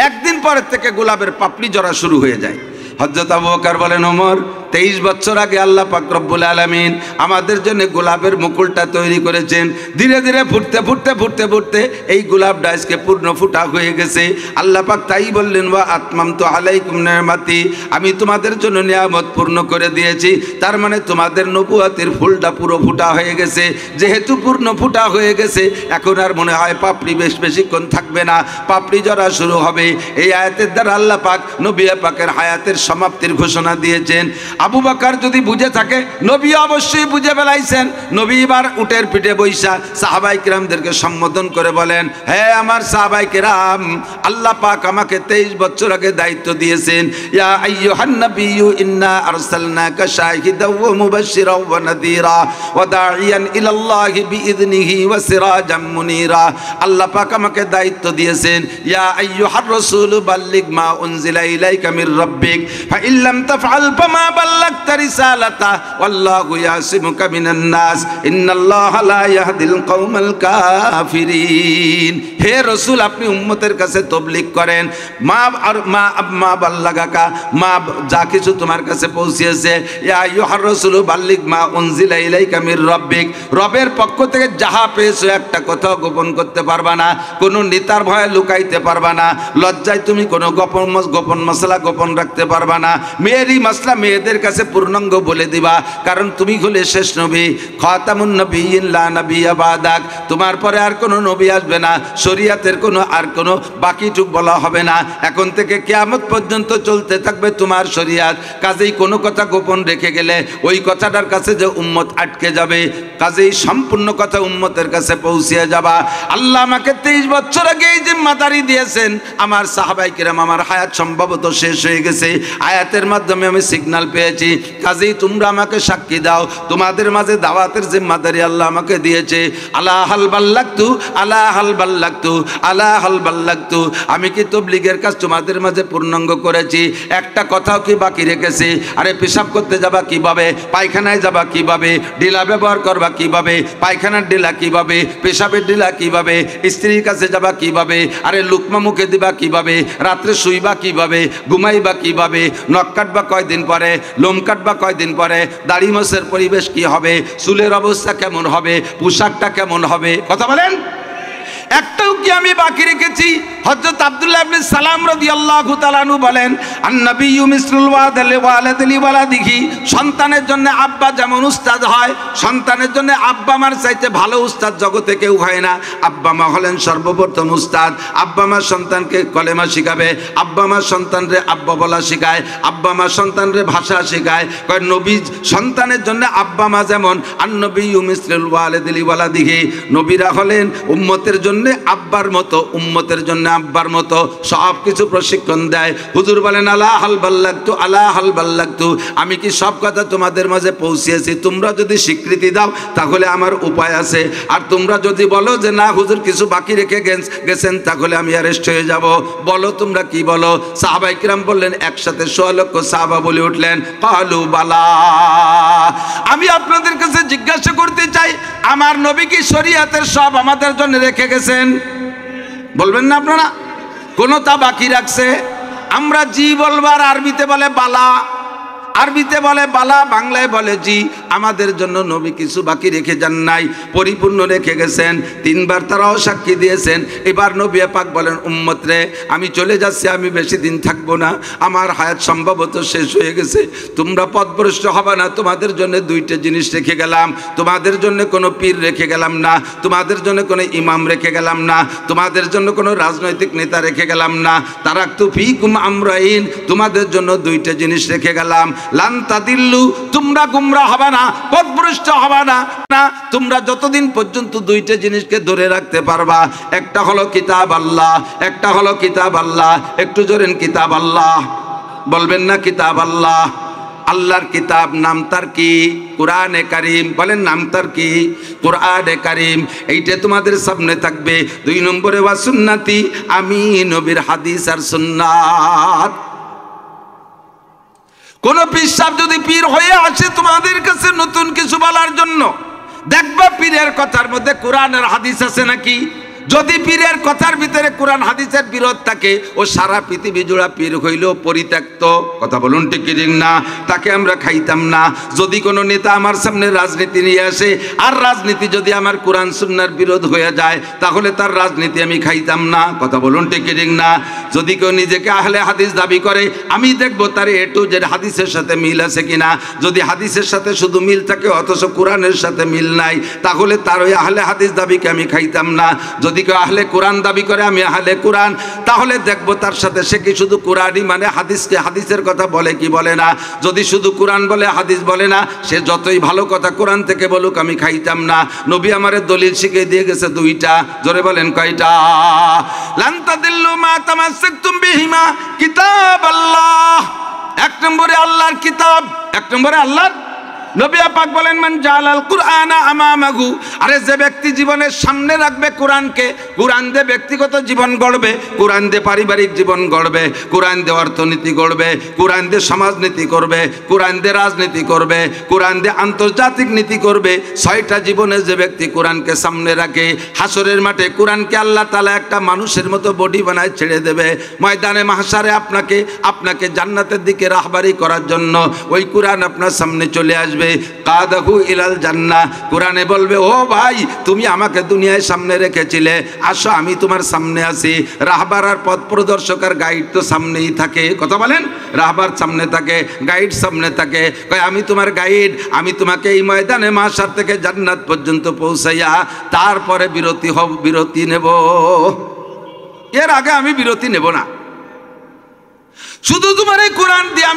A: একদিন পরের থেকে গোলাপের পাপড়ি জড়া শুরু হয়ে যায়। হযরত আবু বকর বলেন, ওমর 23 বছর আগে আল্লাহ পাক রব্বুল আলামিন আমাদের জন্য গোলাপের মুকুলটা তৈরি করেছেন। ধীরে ধীরে ফুটতে এই গোলাপটা আজকে পূর্ণ ফুটা হয়ে গেছে। আল্লাহ পাক তাই বললেন, ওয়া আতমামতু আলাইকুম নিয়ামতি, আমি তোমাদের জন্য নিয়ামত পূর্ণ করে দিয়েছি। তার মানে তোমাদের নবুয়তের ফুলটা পুরো ফুটা হয়ে গেছে। যেহেতু পূর্ণ ফুটা হয়ে গেছে, এখন আর মনে হয় পাপড়ি বেশিক্ষণ থাকবে না, পাপড়ি জড়া শুরু হবে। এই আয়াতের দ্বারা আল্লাহ পাক নবী পাকের হায়াতের সমাপ্তির ঘোষণা দিয়েছেন। আবু বকর যদি বুঝে থাকে, নবী অবশ্যই বুঝে ফেলাইছেন। নবী এবার উটের পিঠে বৈশা সাহাবায়ে কিরামদেরকে সম্বোধন করে বলেন, হে আমার সাহাবায়ে কিরাম, আল্লাহ পাক আমাকে 23 বছর আগে দায়িত্ব দিয়েছেন, ইয়া আইয়ুহান নাবিয়্যু ইন্না আরসালনাকা শাহিদাও ওয়া মুবাশশিরাও ওয়া নাযীরা ওয়া দাঈয়ান ইলাল্লাহি বিইযনিহি ওয়া সিরাজাম মুনীরা। আল্লাহ পাক আমাকে দায়িত্ব দিয়েছেন, ইয়া আইয়ুহার রাসূলু বাল্লিগ মা উনজিলা ইলাইকা মির রাব্বিক ফাইন লাম তাফআল ফামা বাল্লাগতা রিসালাতা ওয়াল্লাহু ইয়াসিমুকা মিনান নাস ইন্নাল্লাহা লা ইয়াহদিল কওমাল কাফিরিন। হে রাসূল, আপনি উম্মতের কাছে তাবলীগ করেন। মা বাল্লাগাকা, মা যা কিছু তোমার কাছে পৌঁছেছে, ইয়া আইয়ুহার রাসূলু বাল্লিগ মা উনজিলা ইলাইকা মির রাব্বিক, রবের পক্ষ থেকে যাহা পেয়েছো একটা কথাও গোপন করতে পারবা না, কোনো নেতার ভয়ে লুকাইতে পারবা না, লজ্জায় তুমি কোনো গোপন মশলা গোপন রাখতে পারবা না। মেয়েরই মশলা মেয়েদের কাছে পূর্ণাঙ্গ বলে দিবা, কারণ তুমি হলে শেষ নবী, খাতামুন নবিয়্যিন লা নাবিয়্যা বাদাক, তোমার পরে আর কোনো নবী আসবে না, শরীয়তের আর কোনো বাকিটুক বলা হবে না। এখন থেকে কিয়ামত পর্যন্ত চলতে থাকবে তোমার শরীয়ত। কাজেই কোনো কথা গোপন রেখে গেলে ওই কথাটার কাছে যে উম্মত আটকে যাবে, কাজেই সম্পূর্ণ কথা উম্মতের কাছে পৌঁছে যাবা। আল্লাহ আমাকে 23 বছর আগে এই জিম্মাদারি দিয়েছেন। আমার সাহাবায়ে কিরাম, আমার হায়াত সম্ভবত শেষ হয়ে গেছে, আয়াতের মাধ্যমে আমি সিগন্যাল পেয়েছি। কাজেই তোমরা আমাকে সাক্ষী দাও, তোমাদের মাঝে দাওয়াতের জিম্মাদারি আল্লাহ আমাকে দিয়েছে। আলা হাল বাল্লাগতু, আলা হাল বাল্লাগতু, আলা হাল বাল্লাগতু, আমি কি তাবলীগের কাজ তোমাদের মাঝে পূর্ণাঙ্গ করেছি? একটা কথাও কি বাকি রেখেছি? আরে পেশাব করতে যাবা কিভাবে, পায়খানায় যাবা কিভাবে, ডিলা ব্যবহার করবা কিভাবে, পায়খানার ডিলা কিভাবে, পেশাবের ডিলা কিভাবে, স্ত্রীর কাছে যাবা কিভাবে, আরে লুকমা মুখে দিবা কিভাবে, রাত্রে শুইবা কিভাবে, ঘুমাইবা কিভাবে, নখ কাটবা কয়দিন পরে, লোম কাটবা কয়দিন পরে, দাড়ি মোছের পরিবেশ কি হবে, চুলের অবস্থা কেমন হবে, পোশাকটা কেমন হবে, কথা বলেন? একটাও কি আমি বাকি রেখেছি? হযরত আব্দুল্লাহ ইবনে সালাম রাদিয়াল্লাহু তাআলা আনহু বলেন, আন-নাবিয়্যু মিসলুল ওয়ালিদি ওয়ালাদিহি, সন্তানের জন্য আব্বা যেমন উস্তাদ হয়, সন্তানের জন্য আব্বা মার চাইতে ভালো উস্তাদ জগতে কেউ হয় না। আব্বা মা হলেন সর্বপ্রথম উস্তাদ। আব্বা মা সন্তানকে কলেমা শিখাবে, আব্বা মা সন্তানরে আব্বা বলা শিখায়, আব্বা মা সন্তানরে ভাষা শিখায়। কয় নবী সন্তানের জন্য আব্বা মা যেমন, আন-নাবিয়্যু মিসলুল ওয়ালিদি, নবীরা হলেন উম্মতের জন্য আব্বার মতো, উম্মতের জন্য আব্বার মতো সব কিছু প্রশিক্ষণ দেয়। হুজুর বলেন, আলা হাল বাল্লাগতু, আলা হাল বাল্লাগতু, আমি কি সব কথা তোমাদের মাঝে পৌঁছিয়েছি? তোমরা যদি স্বীকৃতি দাও তাহলে আমার উপায় আছে, আর তোমরা যদি বলো যে না হুজুর কিছু বাকি রেখে গেছেন, তাহলে আমি অ্যারেস্ট হয়ে যাব। বলো তোমরা কি বলো? সাহাবায়ে কিরাম বললেন, একসাথে 100 লক্ষ সাহাবা বলে উঠলেন, ক্বালু বালা। আমি আপনাদের কাছে জিজ্ঞাসা করতে চাই, আমার নবী কি শরীয়তের সব আমাদের জন্য রেখে গেছেন? বলবেন না আপনারা? কোনটা বাকি রাখছে? আমরা জি বলবার, আরবিতে বলে বালা, আরবিতে বলে বালা, বাংলায় বলে জি। আমাদের জন্য নবী কিছু বাকি রেখে যান নাই, পরিপূর্ণ রেখে গেছেন। 3 বার তারাও সাক্ষী দিয়েছেন। এবার নবী পাক বলেন, উম্মত রে, আমি চলে যাচ্ছি, আমি বেশি দিন থাকবো না, আমার হায়াত সম্ভবত শেষ হয়ে গেছে, তোমরা পথভ্রষ্ট হবে না। তোমাদের জন্য 2টা জিনিস রেখে গেলাম, তোমাদের জন্য কোনো পীর রেখে গেলাম না, তোমাদের জন্য কোনো ইমাম রেখে গেলাম না, তোমাদের জন্য কোনো রাজনৈতিক নেতা রেখে গেলাম না। তারাকতু ফীকুম আমরাইন, তোমাদের জন্য 2টা জিনিস রেখে গেলাম। লান তাদিল্লু, তোমরা গুমরাহ হবে না, পথভ্রষ্ট হবে না। তোমরা যতদিন পর্যন্ত 2টা জিনিসকে ধরে রাখতে পারবা, একটা হলো কিতাব আল্লাহ, একটা হলো কিতাব আল্লাহ। একটু জোরেন কিতাব আল্লাহ, বলবেন না কিতাব আল্লাহ? আল্লাহর কিতাব, নাম তার কি? কোরআনে কারিম। বলেন নাম তার কি? কোরআনে কারিম। এইটা তোমাদের সামনে থাকবে। 2 নম্বরে ওয়া সুন্নাতি, আমি নবীর হাদিস আর সুন্নাত। কোন পীর সাহেব যদি পীর হয়ে আসে তোমাদের কাছে নতুন কিছু বলার জন্য, দেখবা পীরের কথার মধ্যে কোরআন আর হাদিস আছে নাকি। যদি পীরের কথার ভিতরে কোরআন হাদিসের বিরোধ থাকে, ও সারা পৃথিবী জোড়া পীর হইলেও পরিত্যক্ত। কথা বলুন ঠিক কি না? তাকে আমরা খাইতাম না। যদি কোনো নেতা আমার সামনে রাজনীতি নিয়ে আসে, আর রাজনীতি যদি আমার কোরআন সুন্নাহর বিরোধ হয়ে যায়, তাহলে তার রাজনীতি আমি খাইতাম না। কথা বলুন ঠিক কি না? যদি কেউ নিজেকে আহলে হাদিস দাবি করে, আমি দেখবো তার এ টু জেড হাদিসের সাথে মিল আছে কিনা। যদি হাদিসের সাথে শুধু মিল থাকে অথচ কোরআনের সাথে মিল নাই, তাহলে তার ওই আহলে হাদিস দাবিকে আমি খাইতাম না। যদি কেউ আহলে কোরআন দাবি করে, আমি আহলে কোরআন, তাহলে দেখবো তার সাথে সে কি শুধু কোরআনই মানে হাদিসকে, হাদিসের কথা বলে কি বলে না। যদি শুধু কোরআন বলে হাদিস বলে না, সে যতই ভালো কথা কোরআন থেকে বলুক, আমি খাইতাম না। নবী আমারে দলিল শিখিয়ে দিয়ে গেছে 2টা। জোরে বলেন কয়টা? লান তাদিল্লু মা তামাসসাকতুম বিহিমা কিতাবাল্লাহ। 1 নম্বরে আল্লাহর কিতাব, 1 নম্বরে আল্লাহর নবী পাক বলেন মান জালাল কুরআনা আমামাহু। আরে যে ব্যক্তি জীবনের সামনে রাখবে কোরআনকে, কোরআন দিয়ে ব্যক্তিগত জীবন গড়বে, কোরআন দিয়ে পারিবারিক জীবন গড়বে, কোরআন দিয়ে অর্থনীতি গড়বে, কোরআন দিয়ে সমাজনীতি করবে, কোরআন দিয়ে রাজনীতি করবে, কোরআন দিয়ে আন্তর্জাতিক নীতি করবে। 6টা জীবনে যে ব্যক্তি কোরআনকে সামনে রাখে, হাসরের মাঠে কোরআনকে আল্লাহ তাআলা একটা মানুষের মতো বডি বানায় ছেড়ে দেবে। ময়দানে মাহশারে আপনাকে জান্নাতের দিকে রাহবারি করার জন্য ওই কোরআন আপনার সামনে চলে আসবে। কাদাহু ইলাল জান্নাহ। কোরআনে বলবে, ও ভাই, তুমি আমাকে দুনিয়ায় সামনে রেখেছিলে, আসো আমি তোমার সামনে আছি। রাহবার আর পথ প্রদর্শক আর গাইড তো সামনেই থাকে। কথা বলেন? রাহবার সামনে থাকে, গাইড সামনে থাকে। কয় আমি তোমার গাইড, আমি তোমাকে এই ময়দানে মাহশার থেকে জান্নাত পর্যন্ত পৌঁছাইয়া তারপরে বিরতি নেব। এর আগে আমি বিরতি নেব না। শুধু তোমার এই কোরআন দিয়ে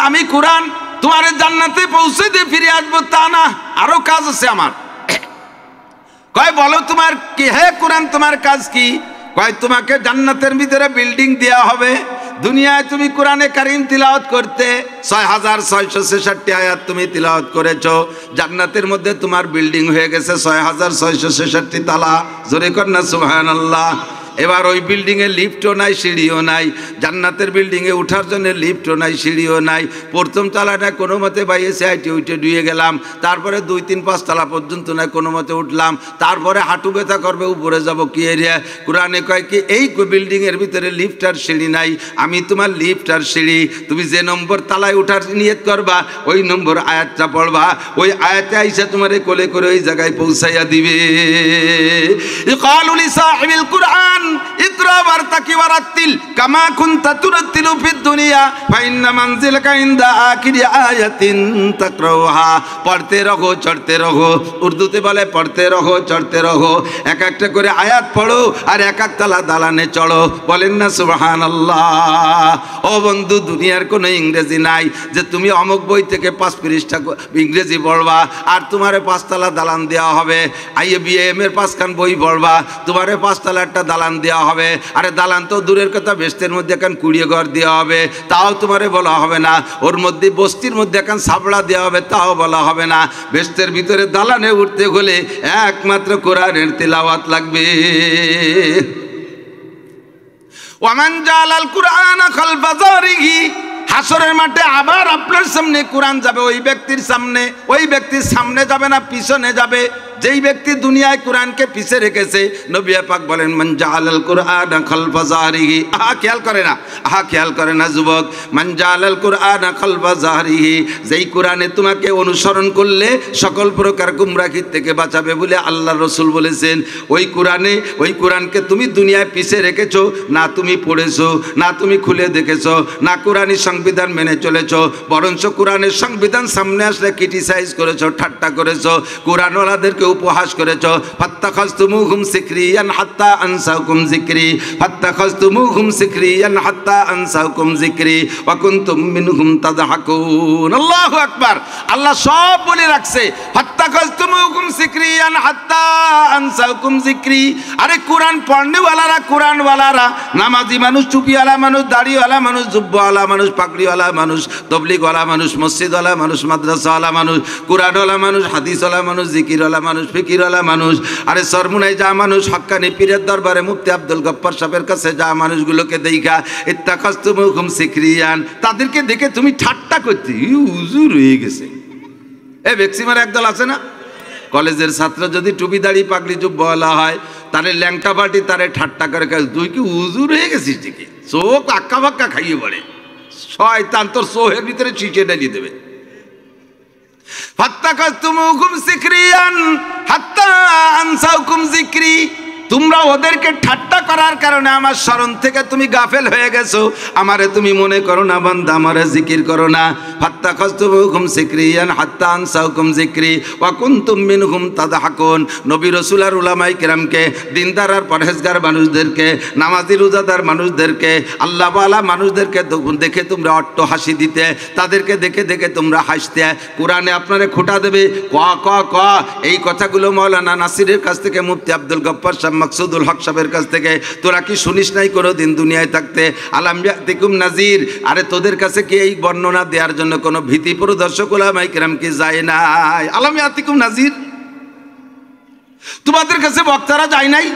A: আমি কোরআন তোমার জান্নাতে পৌঁছে দিয়ে ফিরে আসবো তা না, আরো কাজ আছে আমার। কয় বলো তোমার কি? হে কোরআন, তোমার কাজ কি? কয় তোমাকে জান্নাতের ভিতরে বিল্ডিং দেওয়া হবে। দুনিয়ায় তুমি কোরআনে কারিম তিলাওয়াত করতে 6666 আয়াত তুমি তিলাওয়াত করেছো, জান্নাতের মধ্যে তোমার বিল্ডিং হয়ে গেছে 6666 তালা। জোরে কর না সুবহানাল্লাহ। এবার ওই বিল্ডিংয়ে লিফটও নাই, সিঁড়িও নাই। জান্নাতের বিল্ডিংয়ে উঠার জন্য লিফটও নাই, সিঁড়িও নাই। প্রথম তলাটা কোনো মতে বাইয়েছে আইটে উঠে ডুয়ে গেলাম। তারপরে 2, 3, 5 তলা পর্যন্ত নাই, কোনো মতে উঠলাম। তারপরে হাঁটু ব্যথা করবে, উপরে যাব কি এরিয়া। কোরআনে কয় কি এই বিল্ডিংয়ের ভিতরে লিফট আর সিঁড়ি নাই, আমি তোমার লিফট আর সিঁড়ি। তুমি যে নম্বর তালায় উঠার নিয়ত করবা, ওই নম্বর আয়াতটা পড়বা, ওই আয়াতে আইসা তোমার কোলে করে ওই জায়গায় পৌঁছাইয়া দিবে। ইকালু লিসাহিবিল কুরআন ইকরা ওয়ারতাকি ওয়ারাতিল কামা কুনতা তুরাতিলু ফিদ দুনিয়া ফাইন্না মানজিলাকা ইনদা আখিরি আয়াতিন তাকরাউহা। পড়তে রহো, চড়তে রহো। উর্দুতে বলে পড়তে রহো, চড়তে রহো। এক একটা করে আয়াত পড়ো আর এক এক তলা দালানে চড়ো। বলেন না সুবহানাল্লাহ। ও বন্ধু, দুনিয়ার কোনো ইংরেজি নাই যে তুমি অমুক বই থেকে 5 পৃষ্ঠা ইংরেজি পড়বা আর তোমারে 5 তলা দালান দেওয়া হবে। IABM এর 5 খান বই পড়বা, তোমারে 5 তলা একটা দালান দেওয়া হবে। আরে দালান তো দূরের কথা, বেস্তের মধ্যে এখন 20 ঘর দেওয়া হবে, তাও তোমারে বলা হবে না। ওর মধ্যে বস্তির মধ্যে এখন সাবড়া দেওয়া হবে, তাও বলা হবে না। বেস্তের ভিতরে দালানে উঠতে হলে একমাত্র কোরআনের তিলাওয়াত লাগবে। ওয়ামান জালাল কুরআনা খালফা যারিহি। হাসরের মাঠে আবার আপনার সামনে কোরআন যাবে, ওই ব্যক্তির সামনে। ওই ব্যক্তির সামনে যাবে না, পিছনে যাবে। যেই ব্যক্তি দুনিয়ায় কোরআনকে পিছে রেখেছে, নবী পাক বলেন মান জালাল কুরআনা খালফা যারিহি। খেয়াল করে না যুবক। মান জালাল কুরআনা খালফা যারিহি, যেই কোরআনে তোমাকে অনুসরণ করলে সকল প্রকার গুমরাহির থেকে বাঁচাবে বলে আল্লাহর রাসূল বলেছেন। ওই কোরআনকে তুমি দুনিয়ায় পিছে রেখেছো না, তুমি পড়েছো না, তুমি খুলে দেখেছো না, কোরআনী সংবিধান মেনে চলেছো, বরঞ্চ কোরআনের সংবিধান সামনে আসলে ক্রিটিসাইজ করেছো, ঠাট্টা করেছো, কোরআনওয়ালাদেরকে উপহাস করেছো। ফাত্তাখাযতুমুহুম সিকরিয়ান হাত্তা আনসাকুম যিকরি, ফাত্তাখাযতুমুহুম সিকরিয়ান হাত্তা আনসাকুম যিকরি ওয়া কুনতুম মিনহুম তাদহাকুন। আল্লাহু আকবার। আল্লাহ সব বলে রাখছে, ফাত্তাখাযতুমুহুম সিকরিয়ান হাত্তা আনসাকুম যিকরি। আরে কোরআন পড়নেওয়ালারা, কোরআনওয়ালারা, নামাজি মানুষ, টুপিওয়ালা মানুষ, দাড়িওয়ালা মানুষ, জুব্বাওয়ালা মানুষ, পাগড়িওয়ালা মানুষ, তবলিগওয়ালা মানুষ, মসজিদওয়ালা মানুষ, মাদ্রাসাওয়ালা মানুষ, কোরআনওয়ালা মানুষ, হাদিসওয়ালা মানুষ, জিকিরওয়ালা মানুষ, ফিকিরওয়ালা মানুষ, আরে সরমুনায় যা মানুষ, হক্কানি পীরের দরবারে মুফতি আব্দুল গফ্ফার সাহেবের কাছে যা মানুষগুলোকে দেখা, ইত্তাখাযতুমুহুম সিকরিয়ান, তাদেরকে দেখে তুমি ঠাট্টা করতে, হুজুর হয়ে গেছে। এই ভ্যাকসিমার একদল আছে না, কলেজের ছাত্র যদি টুপি দাড়ি পাগড়ি জুব্বাওয়ালা হয়, তারে ল্যাংটা পার্টি তারে ঠাট্টা করে, তুই কি হুজুর হয়ে গেছিস ঠিকই, চোখ আক্কা বাক্কা খাইয়ে পড়ে, শয়তান তোর চোখের ভিতরে চিচে ঢালিয়ে দেবে। ফাত্তাখাযতুমুহুম সিকরিয়ান হাত্তা আনসাকুম যিকরি, তোমরা ওদেরকে ঠাট্টা করার কারণে আমার স্মরণ থেকে তুমি গাফেল হয়ে গেছো। আমারে তুমি মনে করো না বান্দা, আমারে জিকির করো না। ফাত্তাখাযতুমুহুম সিকরিয়ান হাত্তা আনসাকুম যিকরি ওয়া কুনতুম মিনহুম তাদহাকুন। নবী রাসূল আর উলামায়ে কেরামকে, দিনদার আর পরহেজগার মানুষদেরকে, নামাজি রোজাদার মানুষদেরকে, আল্লাহ ওয়ালা মানুষদেরকে দেখে তোমরা অট্ট হাসি দিতে, তাদেরকে দেখে দেখে তোমরা হাসতে। কোরআনে আপনারে খোঁটা দেবে, ক ক ক এই কথাগুলো মাওলানা নাসিরের কাছ থেকে, মুফতি আব্দুল গফ্ফার সাহেব, মাকসুদুল হক সাহেবের কাছ থেকে তোরা কি শুনিস নাই কোনো দিন দুনিয়ায় থাকতে? আলাম ইয়াতিকুম নাজির, আরে তোদের কাছে কি এই বর্ণনা দেওয়ার জন্য কোনো ভীতি প্রদর্শক উলামায়ে কেরাম কি যায় নাই? আলাম ইয়াতিকুম নাজির, তোমাদের কাছে বক্তারা যায় নাই?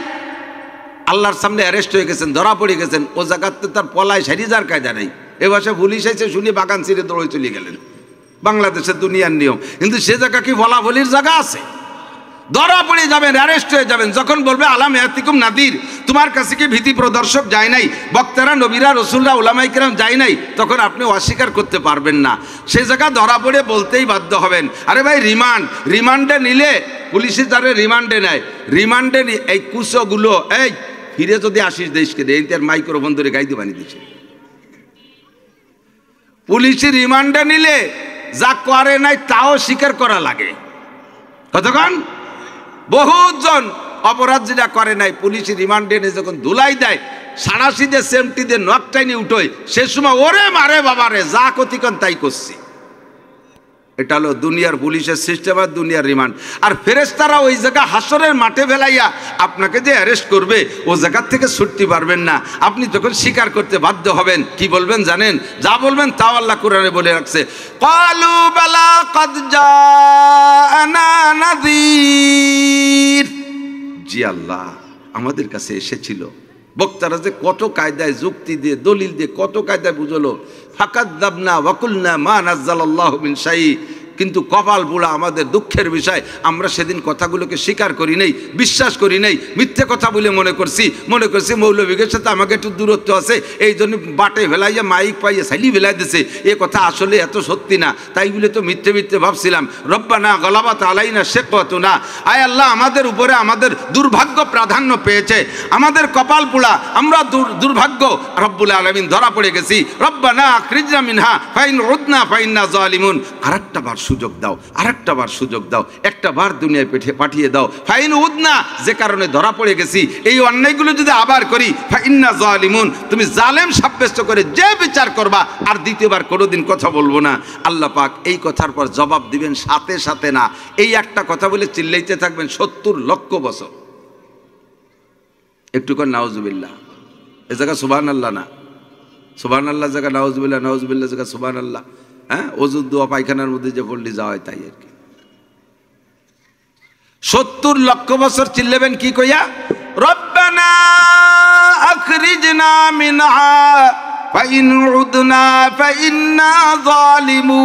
A: আল্লাহর সামনে অ্যারেস্ট হয়ে গেছেন, ধরা পড়ে গেছেন, ও জায়গাতে তার পলায় সারি যার কায়দা নেই। এ ভাষা পুলিশ এসে শুনে বাগান ছিঁড়ে দৌড়ে চলে গেলেন, বাংলাদেশের দুনিয়ার নিয়ম। কিন্তু সে জায়গা কি বলা বলির জায়গা আছে? ধরা পড়ে যাবেন, অ্যারেস্ট হয়ে যাবেন। যখন বলবে আলাম ইয়াতিকুম নাদির, তোমার কাছে কি ভীতি প্রদর্শক যায় নাই? বক্তারা, নবীরা, রসুলরা, উলামায়ে কেরাম যায় নাই? তখন আপনি অস্বীকার করতে পারবেন না, সে জায়গা ধরা পড়ে বলতেই বাধ্য হবেন। আরে ভাই, রিমান্ডে নিলে পুলিশে যারা রিমান্ডে নেয়, রিমান্ডে এই কুচগুলো, এই ফিরে যদি আসিস দেশকে দেয়, তার মাইক্রোফোন ধরে গাইতে বানিয়ে দিচ্ছে। পুলিশে রিমান্ডে নিলে যা করে নাই তাও স্বীকার করা লাগে। কতক্ষণ? বহুজন অপরাধ যেটা করে নাই, পুলিশ রিমান্ডে নিয়ে যখন ধুলাই দেয়, সাড়াশি দিয়ে সেমটি দিয়ে নকটাইনি উঠোয়, সে সময় ওরে মারে বাবারে, যা কতিক্ষণ তাই করছি। এটা হলো দুনিয়ার পুলিশের সিস্টেম আর দুনিয়ার রিমান্ড। আর ফেরেশতারা ওই জায়গা হাসরের মাঠে ফেলাইয়া আপনাকে যে অ্যারেস্ট করবে, ও জায়গার থেকে ছুটতে পারবেন না, আপনি তখন স্বীকার করতে বাধ্য হবেন। কি বলবেন জানেন? যা বলবেন তাও আল্লাহ কোরআনে বলে রাখছে, ক্বালু বালা ক্বাদ জাআনা নাযীর। জি আল্লাহ, আমাদের কাছে এসেছিল। বক্তারা যে কত কায়দায় যুক্তি দিয়ে, দলিল দিয়ে, কত কায়দায় বুঝলো। ফাকাযযাবনা ওয়া কুলনা মা নাযালাল্লাহু মিন শাই। কিন্তু কপাল পোড়া, আমাদের দুঃখের বিষয়, আমরা সেদিন কথাগুলোকে স্বীকার করি নাই, বিশ্বাস করি নাই, মিথ্যে কথা বলে মনে করছি মৌলবীদের সাথে আমাকে একটু দূরত্ব আছে, এই জন্য বাটে ভেলাইয়া মাইক পাইয়ে সাইলি ভেলাই দিছে। এ কথা আসলে এত সত্যি না, তাই বলে তো মিথ্যে মিথ্যে ভাবছিলাম। রব্বানা গলাবাত আলাইনা শিকওয়াতুনা, আয় আল্লাহ, আমাদের উপরে আমাদের দুর্ভাগ্য প্রাধান্য পেয়েছে, আমাদের কপাল পোড়া, আমরা দুর্ভাগ্য রব্বুল আলামিন ধরা পড়ে গেছি। রব্বানা আখরিজনা মিনহা ফাইন উদনা ফাইন্না জালিমুন। আরেকটা বার সুযোগ দাও, আরেকটা বার সুযোগ দাও, একটা বার দুনিয়ায় পাঠিয়ে দাও। ফাইন উদনা, যে কারণে ধরা পড়ে গেছি, এই অন্যায়গুলো যদি আবার করি, ফাইন্না জালিমুন, তুমি জালেম সাব্যস্ত করে যে বিচার করবা, আর দ্বিতীয়বার কোনোদিন কথা বলবো না। আল্লাহ পাক এই কথার পর জবাব দিবেন সাথে সাথে না, এই একটা কথা বলে চিল্লাইতে থাকবেন 70 লক্ষ বছর। একটু কর নাউজুবিল্লাহ, এ জায়গা সুবহানাল্লাহ না, সুবহানাল্লাহ জায়গা নাউজুবিল্লাহ, নাউজুবিল্লাহ জায়গা সুবহানাল্লাহ। হ্যাঁ, ওযুর দোয়া পায়খানার মধ্যে যে পড়লি যাওয়া হয় তাই আর কি। 70 লক্ষ বছর চিল্লাবেন কি কইয়া? রব্বানা আখরিজনা মিনহা ফাইন উদনা ফাইন্না যালিমুন।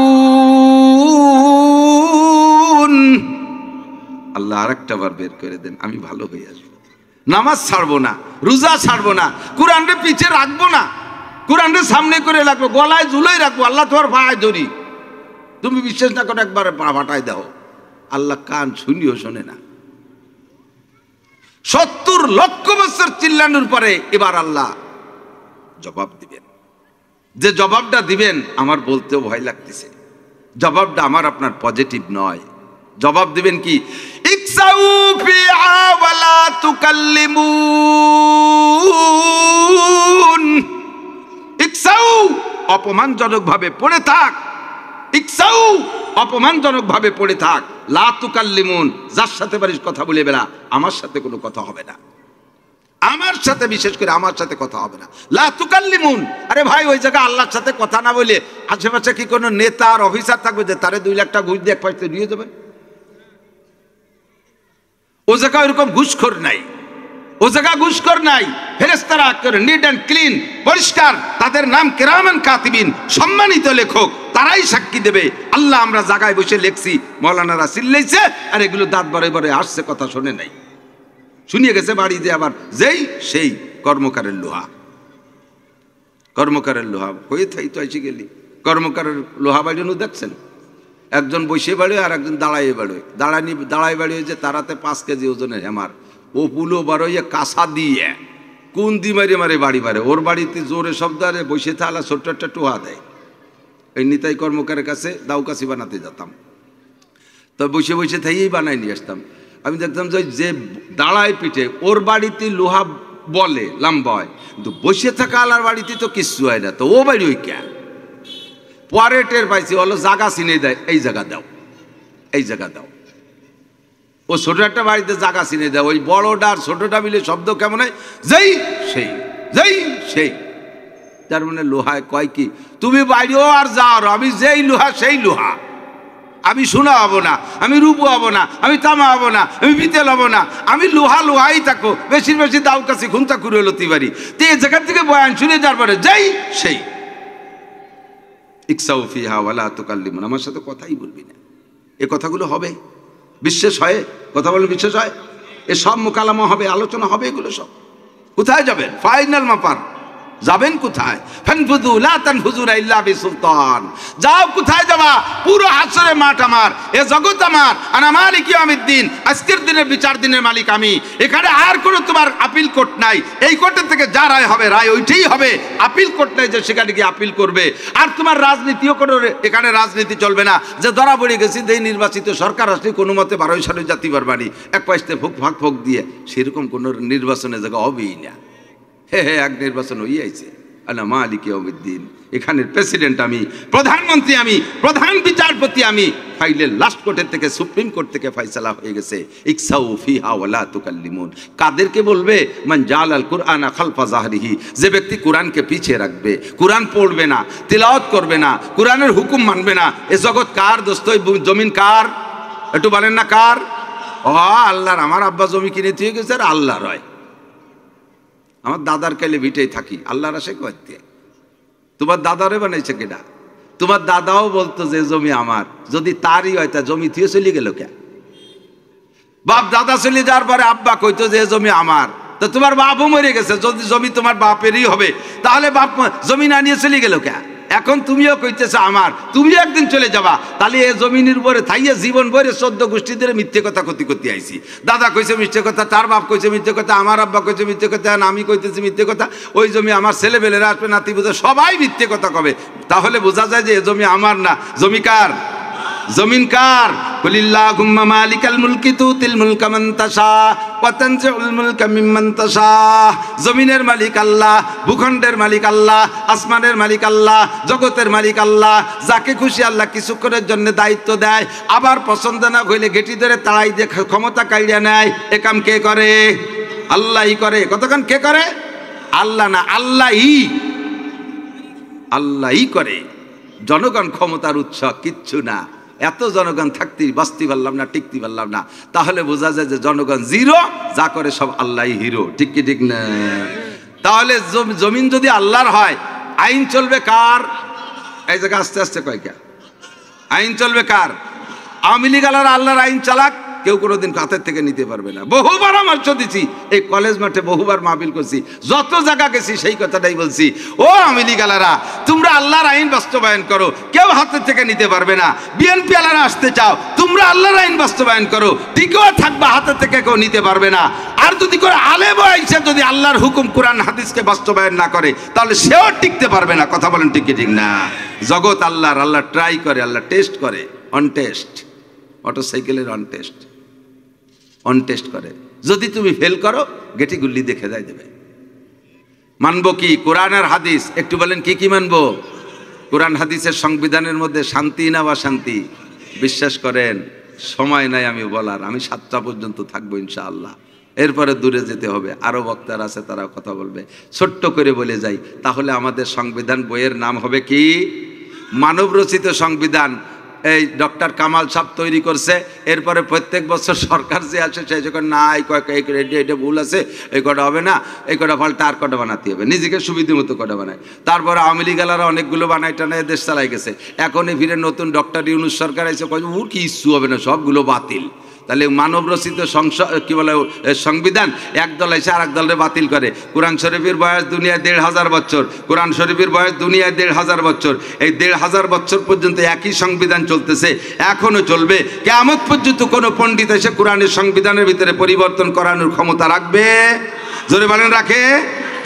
A: আল্লাহ আরেকটা বার বের করে দেন, আমি ভালো হয়ে আসবো, নামাজ ছাড়বো না, রোজা ছাড়বো না, কোরআনকে পিছে রাখবো না, কোরআনকে সামনে করে রাখবো, গলায় ঝুলাই রাখবো। আল্লাহ তোমার পায়ে ধরি, তুমি বিশ্বাস না করে একবার পা ফাটাই দাও, আল্লাহ কান শুনিও শোনে না। 70 লক্ষ বছর চিল্লানোর পরে এবার আল্লাহ জবাব দিবেন। যে জবাবটা দিবেন আমার বলতেও ভয় লাগতেছে, জবাবটা আমার আপনার পজিটিভ নয়, জবাব দিবেন কি? ইকসাউ ফিহা ওয়ালা তুকাল্লিমুন, ইকসাউ অপমানজনক ভাবে পড়ে থাক, ইকসাউ অপমানজনক ভাবে পড়ে থাক, লা তুকাল্লিমুন যার সাথে পারিস কথা বলে বেড়া, আমার সাথে কোনো কথা হবে না, আমার সাথে বিশেষ করে আমার সাথে কথা হবে না। লা তুকাল্লিমুন, আরে ভাই ওই জায়গায় আল্লাহর সাথে কথা না বলে আশেপাশে কি কোনো নেতা আর অফিসার থাকবে যে তারে 2 লাখ টাকা ঘুষ দিয়ে এক পাশে নিয়ে যাবেন? ও জায়গায় ওরকম ঘুষখোর নাই, ও জায়গা ঘুষখোর নাই। ফেরেশতারা নিট অ্যান্ড ক্লিন, পরিষ্কার, তাদের নাম কিরামান কাতিবিন, সম্মানিত লেখক, তারাই সাক্ষী দেবে। আল্লাহ আমরা জায়গায় বসে লেখছি, মৌলানারা চিল্লাইছে আর এগুলো দাঁত বরে বরে আসছে, কথা শোনে নাই, শুনিয়ে গেছে বাড়ি যে আবার যেই সেই কর্মকারের লোহা, কর্মকারের লোহা হয়ে থাই তো এসে গেলি। কর্মকারের লোহা বাড়িও দেখছেন, একজন বসে বাড়িয়ে আর একজন দাঁড়াইয়ে বাড়িয়ে, দাঁড়াই বাড়িয়ে যে তারাতে 5 কেজি ওজনের হেমার, ও পুলো বাড়িয়ে কাঁসা দিয়ে কোন দি মারে মারে বাড়ি মারে, ওর বাড়িতে জোরে শব্দ আরে বসে থালা ছোট্ট একটা টোহা দেয়। এই নিতাই কর্মকারের কাছে দাউ কাশি বানাতে যেতাম, তো বসে বসে থাইয়েই বানাই নিয়ে আসতাম। আমি দেখতাম যে দাঁড়ায় পিঠে ওর বাড়িতে লোহা বলে লম্বা হয়, কিন্তু বসে থাকা আলার বাড়িতে তো কিচ্ছু হয় না, তো ও বাড়ি ওই কে পরে টের পাইছি, হলো জায়গা চিনে দেয়, এই জায়গা দাও, এই জায়গা দাও। ও ছোট একটা বাড়িতে জায়গা চিনে দেয়, ওই বড়টা আর ছোটটা মিলে শব্দ কেমন হয়, যেই সেই, যেই সেই। তার মানে লোহায় কয় কি, তুমি বাইরেও আর যাও, আমি যেই লোহা সেই লোহা, আমি সোনা হবো না, আমি রূপো হবো না, আমি তামা হবো না, আমি পিতল হবো না, আমি লোহা লোহাই থাকো, বেশির বেশি দাও কাছে ঘুমতা করে হলতে পারি। তো এই জায়গা থেকে বয়ান শুনে যাওয়ার পরে যেই সেই, ইকসাউ ফিহা ওয়ালা তুকাল্লিমুন, আমার সাথে কথাই বলবি না। এ কথাগুলো হবে, বিশ্বাস হয়, কথা বলে বিশ্বাস হয়, এ সব মোকালামা হবে, আলোচনা হবে, এগুলো সব। কোথায় যাবেন? ফাইনাল মাপার যাবেন কোথায়? ফানফুযু লা তানফুযুনা ইল্লা বিসুলতান, যাও কোথায় যাবা? পুরো হাসরের মাঠ আমার, এ জগৎ আমার, আনা মালিক ইয়াউমিদ্দিন, আজকের দিনের বিচার দিনের মালিক আমি। এখানে আর কোনো তোমার আপিল কোর্ট নাই, এই কোর্টের থেকে যা রায় হবে রায় ওইটাই হবে, আপিল কোর্ট নাই যে সেখানে গিয়ে আপিল করবে। আর তোমার রাজনীতিও কোনো এখানে রাজনীতি চলবে না, যে ধরা পড়ে গেছি এই নির্বাচিত সরকার আসলে কোনো মতে 12 সালে জাতি পারবানি এক পাশে ফাঁক ফাঁক দিয়ে, সেরকম কোনো নির্বাচনের জায়গা হবেই না। এক নির্বাচন হয়ে আইছে, আনা মালিক ইয়াউমিদ্দিন, এখানের প্রেসিডেন্ট আমি, প্রধানমন্ত্রী আমি, প্রধান বিচারপতি আমি। ফাইলের লাস্ট কোর্টের থেকে সুপ্রিম কোর্ট থেকে ফয়সালা হয়ে গেছে, ইকসাউ ফিহা ওয়ালা তুকাল্লিমুন। কাদেরকে বলবে? মান জালাল কুরআনা খালফা যাহরিহি, যে ব্যক্তি কোরআনকে পিছিয়ে রাখবে, কোরআন পড়বে না, তিলাওয়াত করবে না, কোরআনের হুকুম মানবে না। এ জগৎ কার দোস্ত? জমিন কার? একটু বলেন না কার? ও আল্লাহর। আমার আব্বা জমি কিনে দিয়ে গেছে আর আল্লাহর হয়। আমার দাদার কালে ভিটেই থাকি, আল্লাহর আসে কয়েকটি। তোমার দাদারে বানাইছে কেনা? তোমার দাদাও বলতো যে জমি আমার, যদি তারই হয় তা জমি থিয়ে চলে গেল কে? বাপ দাদা চলে যাওয়ার পরে আব্বা কইতো যে জমি আমার, তো তোমার বাপও মরে গেছে, যদি জমি তোমার বাপেরই হবে তাহলে বাপ জমি না নিয়ে চলে গেল কে? এখন তুমিও কইতেছ আমার, তুমিও একদিন চলে যাবা, তাহলে এ জমিনের উপরে থাইয়া জীবন ভরে 14 গোষ্ঠী ধরে মিথ্যে কথা ক্ষতি করতে আইছি। দাদা কইছে মিথ্যে কথা, তার বাপ কইছে মিথ্যে কথা, আমার আব্বা কইছে মিথ্যে কথা, আমি কইতেছি মিথ্যে কথা, ওই জমি আমার ছেলেবেলেরা আসবে, নাতি বুঝে সবাই মিথ্যে কথা কবে। তাহলে বোঝা যায় যে এ জমি আমার না, জমি কার? জমিন কার? কুলিল্লাহুম্মা মালিকাল মুলকি তুতিল মুলকা মান তাশা ওয়া তানজিউল মুলকা মিম্মান তাশা। জমিনের মালিক আল্লাহ, ভূখণ্ডের মালিক আল্লাহ, আসমানের মালিক আল্লাহ, জগতের মালিক আল্লাহ। যাকে খুশি আল্লাহ কিছুক্ষণের জন্য দায়িত্ব দেয়, আবার পছন্দ না হইলে গেটি ধরে তাড়াই দিয়ে ক্ষমতা কাইড়া নেয়। এ কাম কে করে? আল্লাহই করে। কতক্ষণ কে করে? আল্লাহ না, আল্লাহই করে। জনগণ ক্ষমতার উৎস কিচ্ছু না। এত জনগণ থাকতে বাঁচতে পারলাম না, টিকতে পারলাম না, তাহলে বোঝা যায় যে জনগণ জিরো, যা করে সব আল্লাহই হিরো। ঠিক কি ঠিক না? তাহলে জমিন যদি আল্লাহর হয়, আইন চলবে কার? এই জায়গা আস্তে আস্তে কয়টা আইন চলবে কার? আওয়ামী লীগ আল্লাহর আইন চালাক, কেউ কোনোদিন হাতের থেকে নিতে পারবে না। বহুবার আমার দিছি, এই কলেজ মাঠে বহুবার মাহফিল করছি, যত জায়গা গেছি সেই কথাটাই বলছি। ও আওয়ামী লীগ আলারা, তোমরা আল্লাহর আইন বাস্তবায়ন করো, কেউ হাতের থেকে নিতে পারবে না। বিএনপি আলারা আসতে চাও, তোমরা আল্লাহর আইন বাস্তবায়ন করো, টিকেও থাকবা, হাতের থেকে কেউ নিতে পারবে না। আর যদি করে আলেম আইসে যদি আল্লাহর হুকুম কোরআন হাদিসকে বাস্তবায়ন না করে, তাহলে সেও টিকতে পারবে না। কথা বলেন ঠিক কি ঠিক না? জগৎ আল্লাহর, আল্লাহ ট্রাই করে, আল্লাহ টেস্ট করে, অন টেস্ট। মোটরসাইকেলের অন টেস্ট করে। যদি তুমি ফেল করো গেটি গুল্লি দেখে দেবে। মানবো কি? কোরআন আর হাদিস। একটু বলেন কি কি মানবো? কোরআন হাদিসের সংবিধানের মধ্যে শান্তি না অশান্তি? বিশ্বাস করেন সময় নাই আমি বলার, আমি 7টা পর্যন্ত থাকবো ইনশাআল্লাহ, এরপরে দূরে যেতে হবে। আরও বক্তার আছে, তারা কথা বলবে। ছোট্ট করে বলে যাই, তাহলে আমাদের সংবিধান বইয়ের নাম হবে কি? মানব রচিত সংবিধান। এই ডক্টর কামাল সাহেব তৈরি করছে। এরপরে প্রত্যেক বছর সরকার যে আসে সে যখন না এটা ভুল আছে, এই কটা হবে না, এই কটা ফলটা আর কটা বানাতে হবে, নিজেকে সুবিধা মতো কটা বানায়। তারপরে আওয়ামী লীগালারা অনেকগুলো বানায় টানায় দেশ চালাই গেছে। এখনই ফিরে নতুন ডক্টর ইউনূস সরকার এসে কয় ওর কি ইস্যু হবে না, সবগুলো বাতিল। তাহলে মানব রচিত কি বলে সংবিধান এক দল এসে আর এক দলের বাতিল করে। কোরআন শরীফের বয়স দুনিয়ায় 1500 বছর, কোরআন শরীফের বয়স দুনিয়ায় 1500 বছর। এই 1500 বছর পর্যন্ত একই সংবিধান চলতেছে, এখনো চলবে। কিয়ামত পর্যন্ত কোনো পণ্ডিত এসে কোরআনের সংবিধানের ভিতরে পরিবর্তন করানোর ক্ষমতা রাখবে? জোরে বলেন রাখে?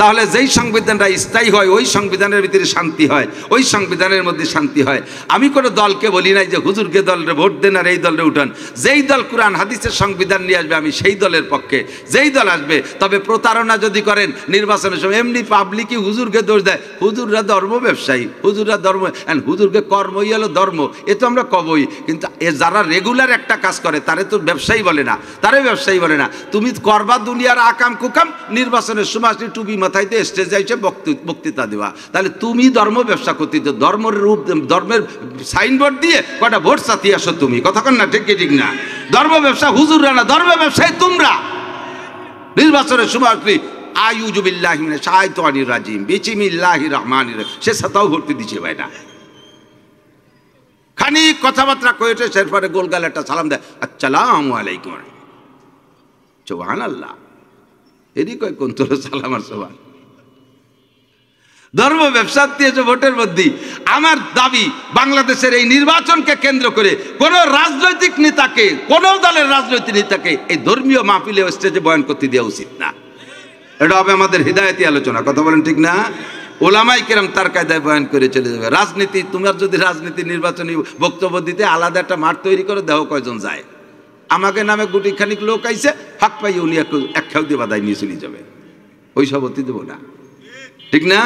A: তাহলে যেই সংবিধানটা স্থায়ী হয় ওই সংবিধানের ভিতরে শান্তি হয়, ওই সংবিধানের মধ্যে শান্তি হয়। আমি কোনো দলকে বলি নাই যে হুজুরকে দলরে ভোট দেন আর এই দলরে উঠান। যেই দল কোরআন হাদিসের সংবিধান নিয়ে আসবে আমি সেই দলের পক্ষে, যেই দল আসবে। তবে প্রতারণা যদি করেন নির্বাচনের সময়, এমনি পাবলিকই হুজুরকে দোষ দেয়, হুজুররা ধর্ম ব্যবসায়ী, হুজুররা ধর্ম, হুজুরকে কর্মই হলো ধর্ম, এ তো আমরা কবই। কিন্তু এ যারা রেগুলার একটা কাজ করে তারে তো ব্যবসায়ী বলে না, তারে ব্যবসায়ী বলে না। তুমি করবা দুনিয়ার আকাম কুকাম, নির্বাচনের সময় টুপি মাথায় দিয়ে স্টেজে এসে বক্তৃতা দেওয়া, তাহলে তুমি ধর্ম ব্যবসা করতে, ধর্মের রূপ, ধর্মের সাইনবোর্ড দিয়ে কটা ভোট চাতিয়ে আসো তুমি। কথা কন না? ঠিক কি ঠিক না? ধর্ম ব্যবসা হুজুররা না, ধর্ম ব্যবসায়ী তোমরা। নির্বাচনের সময় আউযু বিল্লাহি মিনাশ শাইতানির রাজিম বিসমিল্লাহির রহমানির রহিম, সে সাতাও ভর্তি দিছে ভাই না, খানিক কথাবার্তা কয়েছে, এরপরে গোলগাল একটা সালাম দেয়, আসসালামু আলাইকুম, সুবহানাল্লাহ। এরই কয় কোন তোর সালাম আর সুবহান। ধর্ম ব্যবসা দিয়েছে ভোটের মধ্যে। আমার দাবি, বাংলাদেশের এই নির্বাচনকে কেন্দ্র করে কোন রাজনৈতিক নেতাকে, কোন দলের রাজনৈতিক নেতাকে এই ধর্মীয় মাহফিলে স্টেজে বয়ান করতে দেওয়া উচিত না। এটা হবে আমাদের হিদায়াতি আলোচনা। কথা বলেন ঠিক না? ওলামাই কেরাম তার কায়দায় বয়ান করে চলে যাবে। রাজনীতি, তোমার যদি রাজনীতি নির্বাচনী বক্তব্য দিতে আলাদা একটা মাঠ তৈরি করে দেহ, কয়জন যায়? আমাকে নামে গুটি খানিক লোক আইছে, ফাঁক পাই উনি এক খেউ দিয়ে বাদায় নিয়ে চলে যাবে, ওই সব অতি দেবো না। ঠিক না?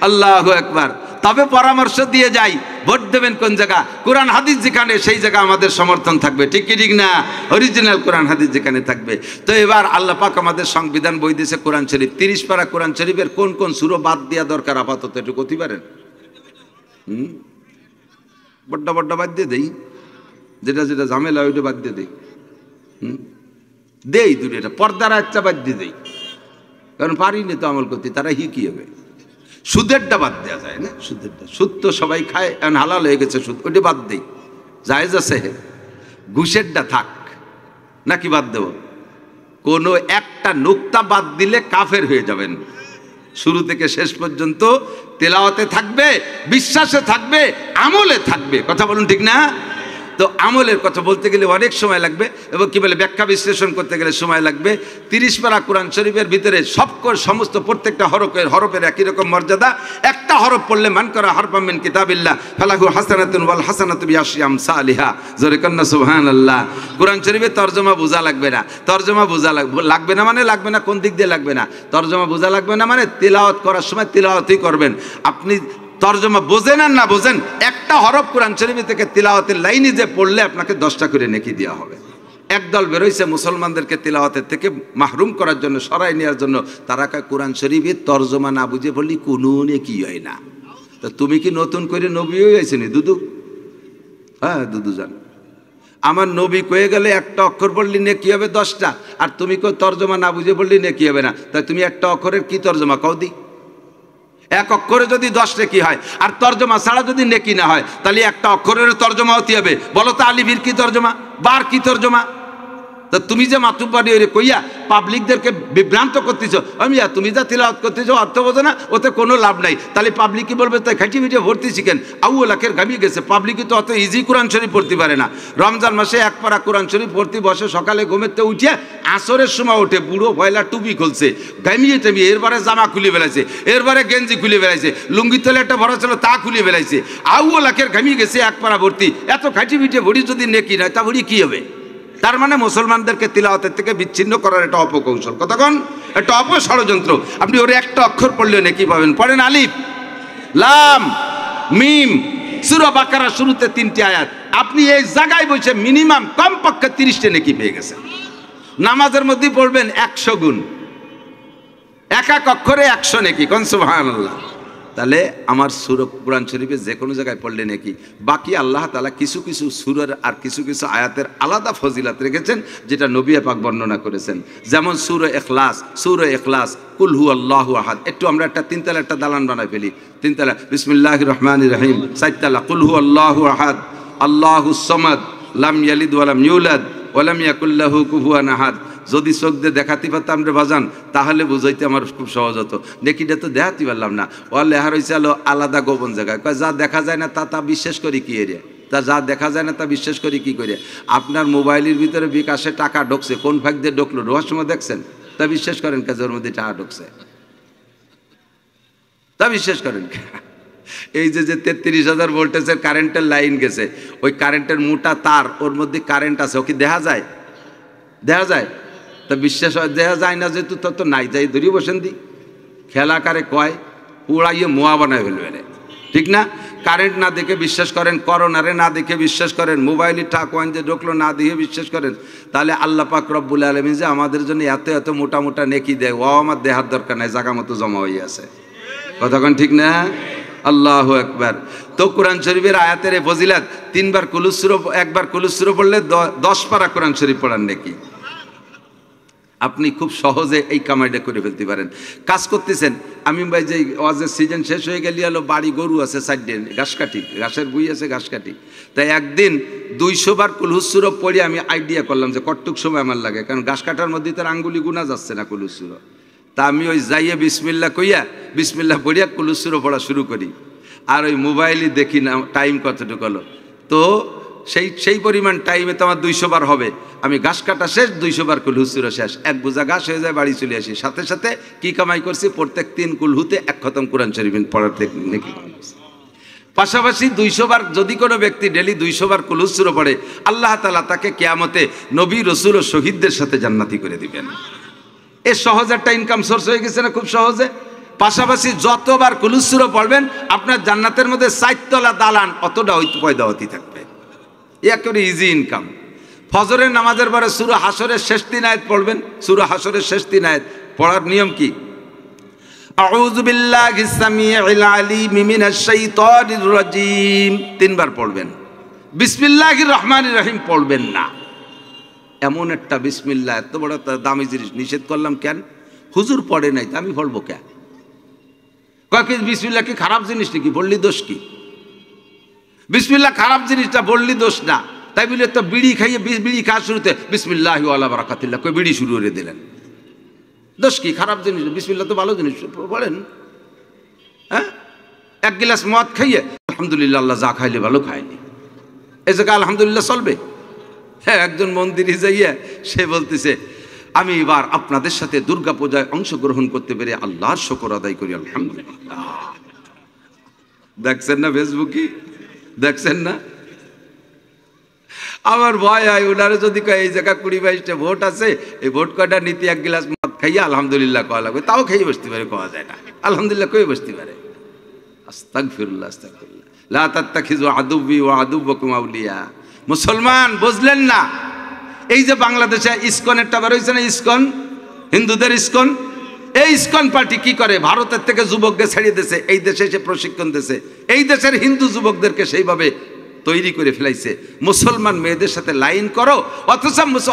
A: আল্লাহু আকবার। তবে পরামর্শ দিয়ে যাই, ভোট দেবেন কোন জায়গা, কোরআন হাদিস যেখানে সেই জায়গা আমাদের সমর্থন থাকবে। ঠিক কি ঠিক না? অরিজিনাল কোরআন হাদিস যেখানে থাকবে। তো এবার আল্লাহ পাক আমাদের সংবিধান বই দিয়েছে কোরআন শরীফ। 30 পারা কোরআন শরীফের কোন কোন সূরা বাদ দেওয়া দরকার আপাতত একটু করতে পারেন? বড্ডা বড্ডা বাদ দিয়ে দেই, যেটা যেটা ঝামেলা ওইটা বাদ দিয়ে দেই। দেই দুটো, পর্দার একটা বাদ দিয়ে দেই, কারণ পারিনি তো আমল করতে, তারা কি হবে। সুদেরটা বাদ দেওয়া যায় না, সুদেরটা, সুদ তো সবাই খায়, এখন হালাল হয়ে গেছে সুদ, ওইটা বাদ দেই, জায়েজ আছে। ঘুষেরটা থাক নাকি বাদ দেব? কোনো একটা নুক্তা বাদ দিলে কাফের হয়ে যাবেন। শুরু থেকে শেষ পর্যন্ত তেলাওয়াতে থাকবে, বিশ্বাসে থাকবে, আমলে থাকবে। কথা বলুন ঠিক না? তো আমলের কথা বলতে গেলে অনেক সময় লাগবে, এবং কি বলে ব্যাখ্যা বিশ্লেষণ করতে গেলে সময় লাগবে। 30 পারা কোরআন শরীফের ভিতরে সমস্ত প্রত্যেকটা হরফের একই রকম মর্যাদা। একটা হরফ পড়লে মান করা হরফাম মিন কিতাবিল্লাহ ফালাহু হাসানাতুন ওয়াল হাসানাতু বিআশরি আমসালিহা। জোরে কন্না সুবহানাল্লাহ। কোরআন শরীফের তরজমা বোঝা লাগবে না, তরজমা বোঝা লাগবে না মানে লাগবে না, কোন দিক দিয়ে লাগবে না? তরজমা বোঝা লাগবে না মানে তিলাওয়াত করার সময় তিলাওয়াতই করবেন। আপনি তরজমা বোঝেন আর না বোঝেন, একটা হরফ কোরআন শরীফ থেকে তিলাওয়াতের লাইনে যে পড়লে আপনাকে 10টা করে নেকি দেওয়া হবে। একদল বেরোইছে মুসলমানদেরকে তিলাওয়াতের থেকে মাহরুম করার জন্য, সরাই নেওয়ার জন্য। তারা কয় কোরআন শরীফের তরজমা না বুঝে বললি কোনো নেকি হয় না। তা তুমি কি নতুন করে নবী হয়ে গেছেনি দুদু? হ্যাঁ দুদু জান, আমার নবী কয়ে গেলে একটা অক্ষর বললি নেকি হবে 10টা, আর তুমি কই তরজমা না বুঝে বললি নেকি হবে না। তাই তুমি একটা অক্ষরের কি তরজমা কও দি? এক অক্ষরে যদি 10 নেকি হয়, আর তরজমা ছাড়া যদি নেকি না হয়, তাহলে একটা অক্ষরের তরজমা হতে হবে। বলো তো আলিফের কি তরজমা, বার কি তরজমা? তা তুমি যে মাতুব্বারি ওরে কইয়া পাবলিকদেরকে বিভ্রান্ত করতেছো, আমি তুমি যা তিলাওয়াত করতেছো অর্থ বোঝো না, ওতে কোনো লাভ নাই। তাহলে পাবলিক কি বলবে? তাই খাটি মিটিয়ে ভর্তি শিখেন, লাখের ঘামিয়ে গেছে। পাবলিকই তো অত ইজি কোরআন শরীফ পড়তে পারে না। রমজান মাসে এক পারা কোরআন শরীফ পড়তে বসে, সকালে ঘুমেতে উঠিয়ে আসরের সময় ওঠে, বুড়ো ভয়লা টুপি খুলছে, ঘামিয়ে টামিয়ে এরবারে জামা খুলে বেড়াইছে, এরবারে গেঞ্জি খুলে বেড়াইছে, লুঙ্গি তলে একটা ভরা ছিল তা খুলে বেড়াইছে, লাখের ঘামিয়ে গেছে এক পারা ভর্তি। এত খাটি মিটিয়ে ভরি যদি নেকি নয়, তা ভরি কি হবে? তার মানে মুসলমানদেরকে তিলাওয়াতের থেকে বিচ্ছিন্ন করার একটা অপকৌশল, কতক্ষণ একটা অপষড়যন্ত্র। আপনি ওর একটা অক্ষর পড়লেও নেকি পাবেন। পড়েন আলিফ লাম মিম, সূরা বাকারা শুরুতে 3টি আয়াত। আপনি এই জায়গায় বসে মিনিমাম কমপক্ষে 30টা নেকি পেয়ে গেছেন। নামাজের মধ্যে পড়বেন 100 গুণ, এক এক অক্ষরে 100 নেকি, কোন সুবহানাল্লাহ। তাহলে আমার সূরা কোরআন শরীফে যে কোনো জায়গায় পড়লে নাকি। বাকি আল্লাহ তাআলা কিছু কিছু সূরার আর কিছু কিছু আয়াতের আলাদা ফজিলত রেখেছেন, যেটা নবী পাক বর্ণনা করেছেন। যেমন সূরা ইখলাস, কুল হুয়াল্লাহু আহাদ। একটু আমরা একটা 3 তলা একটা দালান বানাই ফেলি, 3 তলা। বিসমিল্লাহির রহমানির রহিম 4 তলা। কুল হুয়াল্লাহু আহাদ আল্লাহুস সামাদ লাম ইয়ালিদ ওয়া লাম ইউলাদ ওয়া লাম ইয়াকুল লাহু কুফুয়ান আহাদ। যদি চোখ দিয়ে দেখাতে পারতাম রে বাজান, তাহলে বুঝাইতে আমার খুব সহজ হতো। নেকিটা তো দেখাতে পারলাম না। ও লেহার হয়েছে আলাদা গোপন জায়গায়। যা দেখা যায় না তা বিশ্বাস করি কি এরিয়া, যা দেখা যায় না তা বিশ্বাস করি কি করে। আপনার মোবাইলের ভিতরে বিকাশে টাকা ঢুকছে, কোন ফাঁক দিয়ে ঢুকলো রহস্যময় দেখছেন, তা বিশ্বাস করেন কাজের মধ্যে টাকা ঢুকছে, তা বিশ্বাস করেন। এই যে 33,000 ভোল্টেজের কারেন্টের লাইন গেছে, ওই কারেন্টের মোটা তার, ওর মধ্যে কারেন্ট আছে, ও কি দেখা যায়? দেখা যায়? তা বিশ্বাস হয়? দেখা যায় না যেহেতু তত নাই, যাই ধরিয়ে বসেন দি খেলা কারে কয় উড়াইয়ে মোয়া বানায় ফেলবে, ঠিক না? কারেন্ট না দেখে বিশ্বাস করেন, করোনারে না দেখে বিশ্বাস করেন, মোবাইলে ঠাকুয়ান যে ঢুকলো না দেখে বিশ্বাস করেন। তাহলে আল্লাহ পাক রব্বুল আলামিন যে আমাদের জন্য এত এত মোটা মোটা নেকি দেয়, ও আমার দেহার দরকার নাই, জায়গা মতো জমা হয়ে আছে। কতক্ষণ ঠিক না? আল্লাহু আকবার। তো কোরআন শরীফের আয়াতের ফজিলত 3 বার কুলুস সূরা, 1 বার কুলুস সূরা পড়লে 10 পারা কোরআন শরীফ পড়ার নেকি। আপনি খুব সহজে এই কামাইটা করে ফেলতে পারেন। কাজ করতেছেন, আমি ভাই যে ওয়াজের সিজন শেষ হয়ে গেলে বাড়ি গরু আছে, সাইডে ঘাস কাটি, ঘাসের বুই আছে, ঘাস কাটি। তাই একদিন 200 বার কুলুস সূরা পড়ে আমি আইডিয়া করলাম যে কতটুক সময় আমার লাগে, কারণ ঘাস কাটার মধ্যে তার আঙ্গুলি গুনা যাচ্ছে না কুলুস সূরা। তা আমি ওই যাইয়ে বিসমিল্লাহ কইয়া বিসমিল্লাহ পড়িয়া কুলুস সূরা পড়া শুরু করি, আর ওই মোবাইলে দেখি না টাইম কতটুকু হলো। তো সেই পরিমাণ টাইমে তো আমার 200 বার হবে। আমি ঘাস কাটা শেষ, 200 বার কুলহু সূরা শেষ, 1 বোঝা ঘাস হয়ে যায়, বাড়ি চলে আসি। সাথে সাথে কি কামাই করছি? প্রত্যেক 3 কুলহুতে 1 খতম কোরআন শরীফ পড়ার নেকি। পাশাপাশি 200 বার যদি কোনো ব্যক্তি ডেলি 200 বার কুলহু সূরা পড়ে, আল্লাহ তাআলা তাকে কিয়ামতে নবী রাসূল ও শহীদদের সাথে জান্নাতি করে দিবেন। এ সহজ একটা ইনকাম সোর্স হয়ে গেছে না, খুব সহজে। পাশাপাশি যতবার কুলহু সূরা পড়বেন, আপনার জান্নাতের মধ্যে 4 তলা দালান অতটা পয়দা হতে থাকবে। একেবারে ইজি ইনকাম। ফজরের নামাজের পরে সূরা হাসরের শেষ 3 আয়াত পড়বেন। সূরা হাসরের শেষ 3 আয়াত পড়ার নিয়ম কি? আউযু বিল্লাহিস সামিউল আলিম মিনাশ শাইতানির রাজিম 3 বার পড়বেন। বিসমিল্লাহির রহমানির রহিম পড়বেন না। এমন একটা বিসমিল্লাহ এত বড় দামি জিনিস নিষেধ করলাম কেন? হুজুর পড়ে নাই, আমি পড়বো কেন? কয় কি বিসমিল্লাহ কি খারাপ জিনিস নাকি? বললি দোষ কি? বিসমিল্লাহ খারাপ জিনিসটা বললি দোষ না। তাই বলে তো বিড়ি খাইয়ে বিড়ি খাওয়ার শুরুতে বিসমিল্লাহি ওয়া আলা বারাকাতিল্লাহ কই বিড়ি শুরু করে দিলেন, দোষ কি? খারাপ জিনিস। বিসমিল্লাহ তো ভালো জিনিস, বলেন। হ্যাঁ, 1 গ্লাস মদ খাইয়ে আলহামদুলিল্লাহ, আল্লাহ যা খাইলে ভালো খায়নি, এই জায়গায় আলহামদুলিল্লাহ চলবে? হ্যাঁ, একজন মন্দিরে যাইয়া সে বলতেছে, আমি এবার আপনাদের সাথে দুর্গা পূজায় অংশগ্রহণ করতে পেরে আল্লাহর শুকর আদায় করি, আলহামদুলিল্লাহ। দেখছেন না ফেসবুকে, দেখছেন না? আমার ভয় হয় ওনারা যদি কয় এই জায়গা 20-22টা ভোট আছে, এই ভোট কয়টা নীতি 1 গ্লাস মদ খাইয়া আলহামদুলিল্লাহ কওয়া লাগবে, তাও খেয়ে বসতে পারে, কওয়া যায় না, আলহামদুলিল্লাহ কয়ে বসতে পারে। আস্তাগফিরুল্লাহ আস্তাগফিরুল্লাহ। লা তাত্তাখিযু আদুব্বি ওয়া আদুব্বাকুম আউলিয়া। মুসলমান বুঝলেন না? এই যে বাংলাদেশে ইসকন একটা বার হয়েছে না, ইসকন, হিন্দুদের ইসকন। এই ইসকন পার্টি কি করে? ভারতের থেকে যুবকদের ছেড়ে দিয়েছে, এই দেশে এসে প্রশিক্ষণ দিয়েছে, এই দেশের হিন্দু যুবকদেরকে সেইভাবে তৈরি করে ফেলাইছে। মুসলমান মেয়েদের সাথে লাইন করো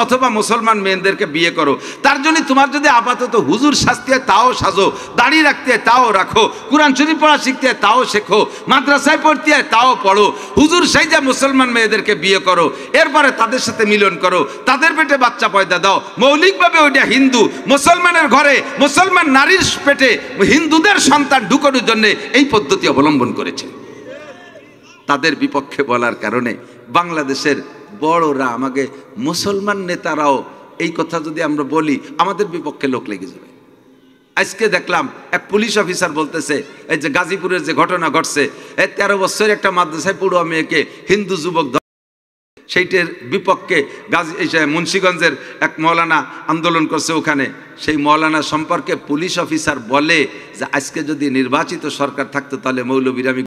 A: অথবা মুসলমান মেয়েদেরকে বিয়ে করো। তার জন্য তোমার যদি আপাতত হুজুর সাজতে হয় তাও সাজো, দাড়ি রাখতে হয় তাও রাখো, কোরআন শরীফ পড়া শিখতে হয় তাও শেখো, মাদ্রাসায় পড়তে হয় তাও পড়ো, হুজুর সাইজা মুসলমান মেয়েদেরকে বিয়ে করো, এরপরে তাদের সাথে মিলন করো, তাদের পেটে বাচ্চা পয়দা দাও। মৌলিকভাবে ওইটা হিন্দু। মুসলমানের ঘরে মুসলমান নারীর পেটে হিন্দুদের সন্তান ঢুকানোর জন্য এই পদ্ধতি অবলম্বন করেছে। তাদের বিপক্ষে বলার কারণে বাংলাদেশের বড়রা, আমাকে মুসলমান নেতারাও এই কথা যদি আমরা বলি আমাদের বিপক্ষে লোক লেগে যাবে। আজকে দেখলাম এক পুলিশ অফিসার বলতেছে, এই যে গাজীপুরের যে ঘটনা ঘটছে, 13 বছরের একটা মাদ্রাসায় পড়ুয়া মেয়েকে হিন্দু যুবক, সেইটার বিপক্ষে মুন্সিগঞ্জের এক মৌলানা আন্দোলন করছে ওখানে। সেই মৌলানা সম্পর্কে পুলিশ অফিসার বলে যে আজকে যদি নির্বাচিত সরকার থাকতো তাহলে মৌলবীর আমি।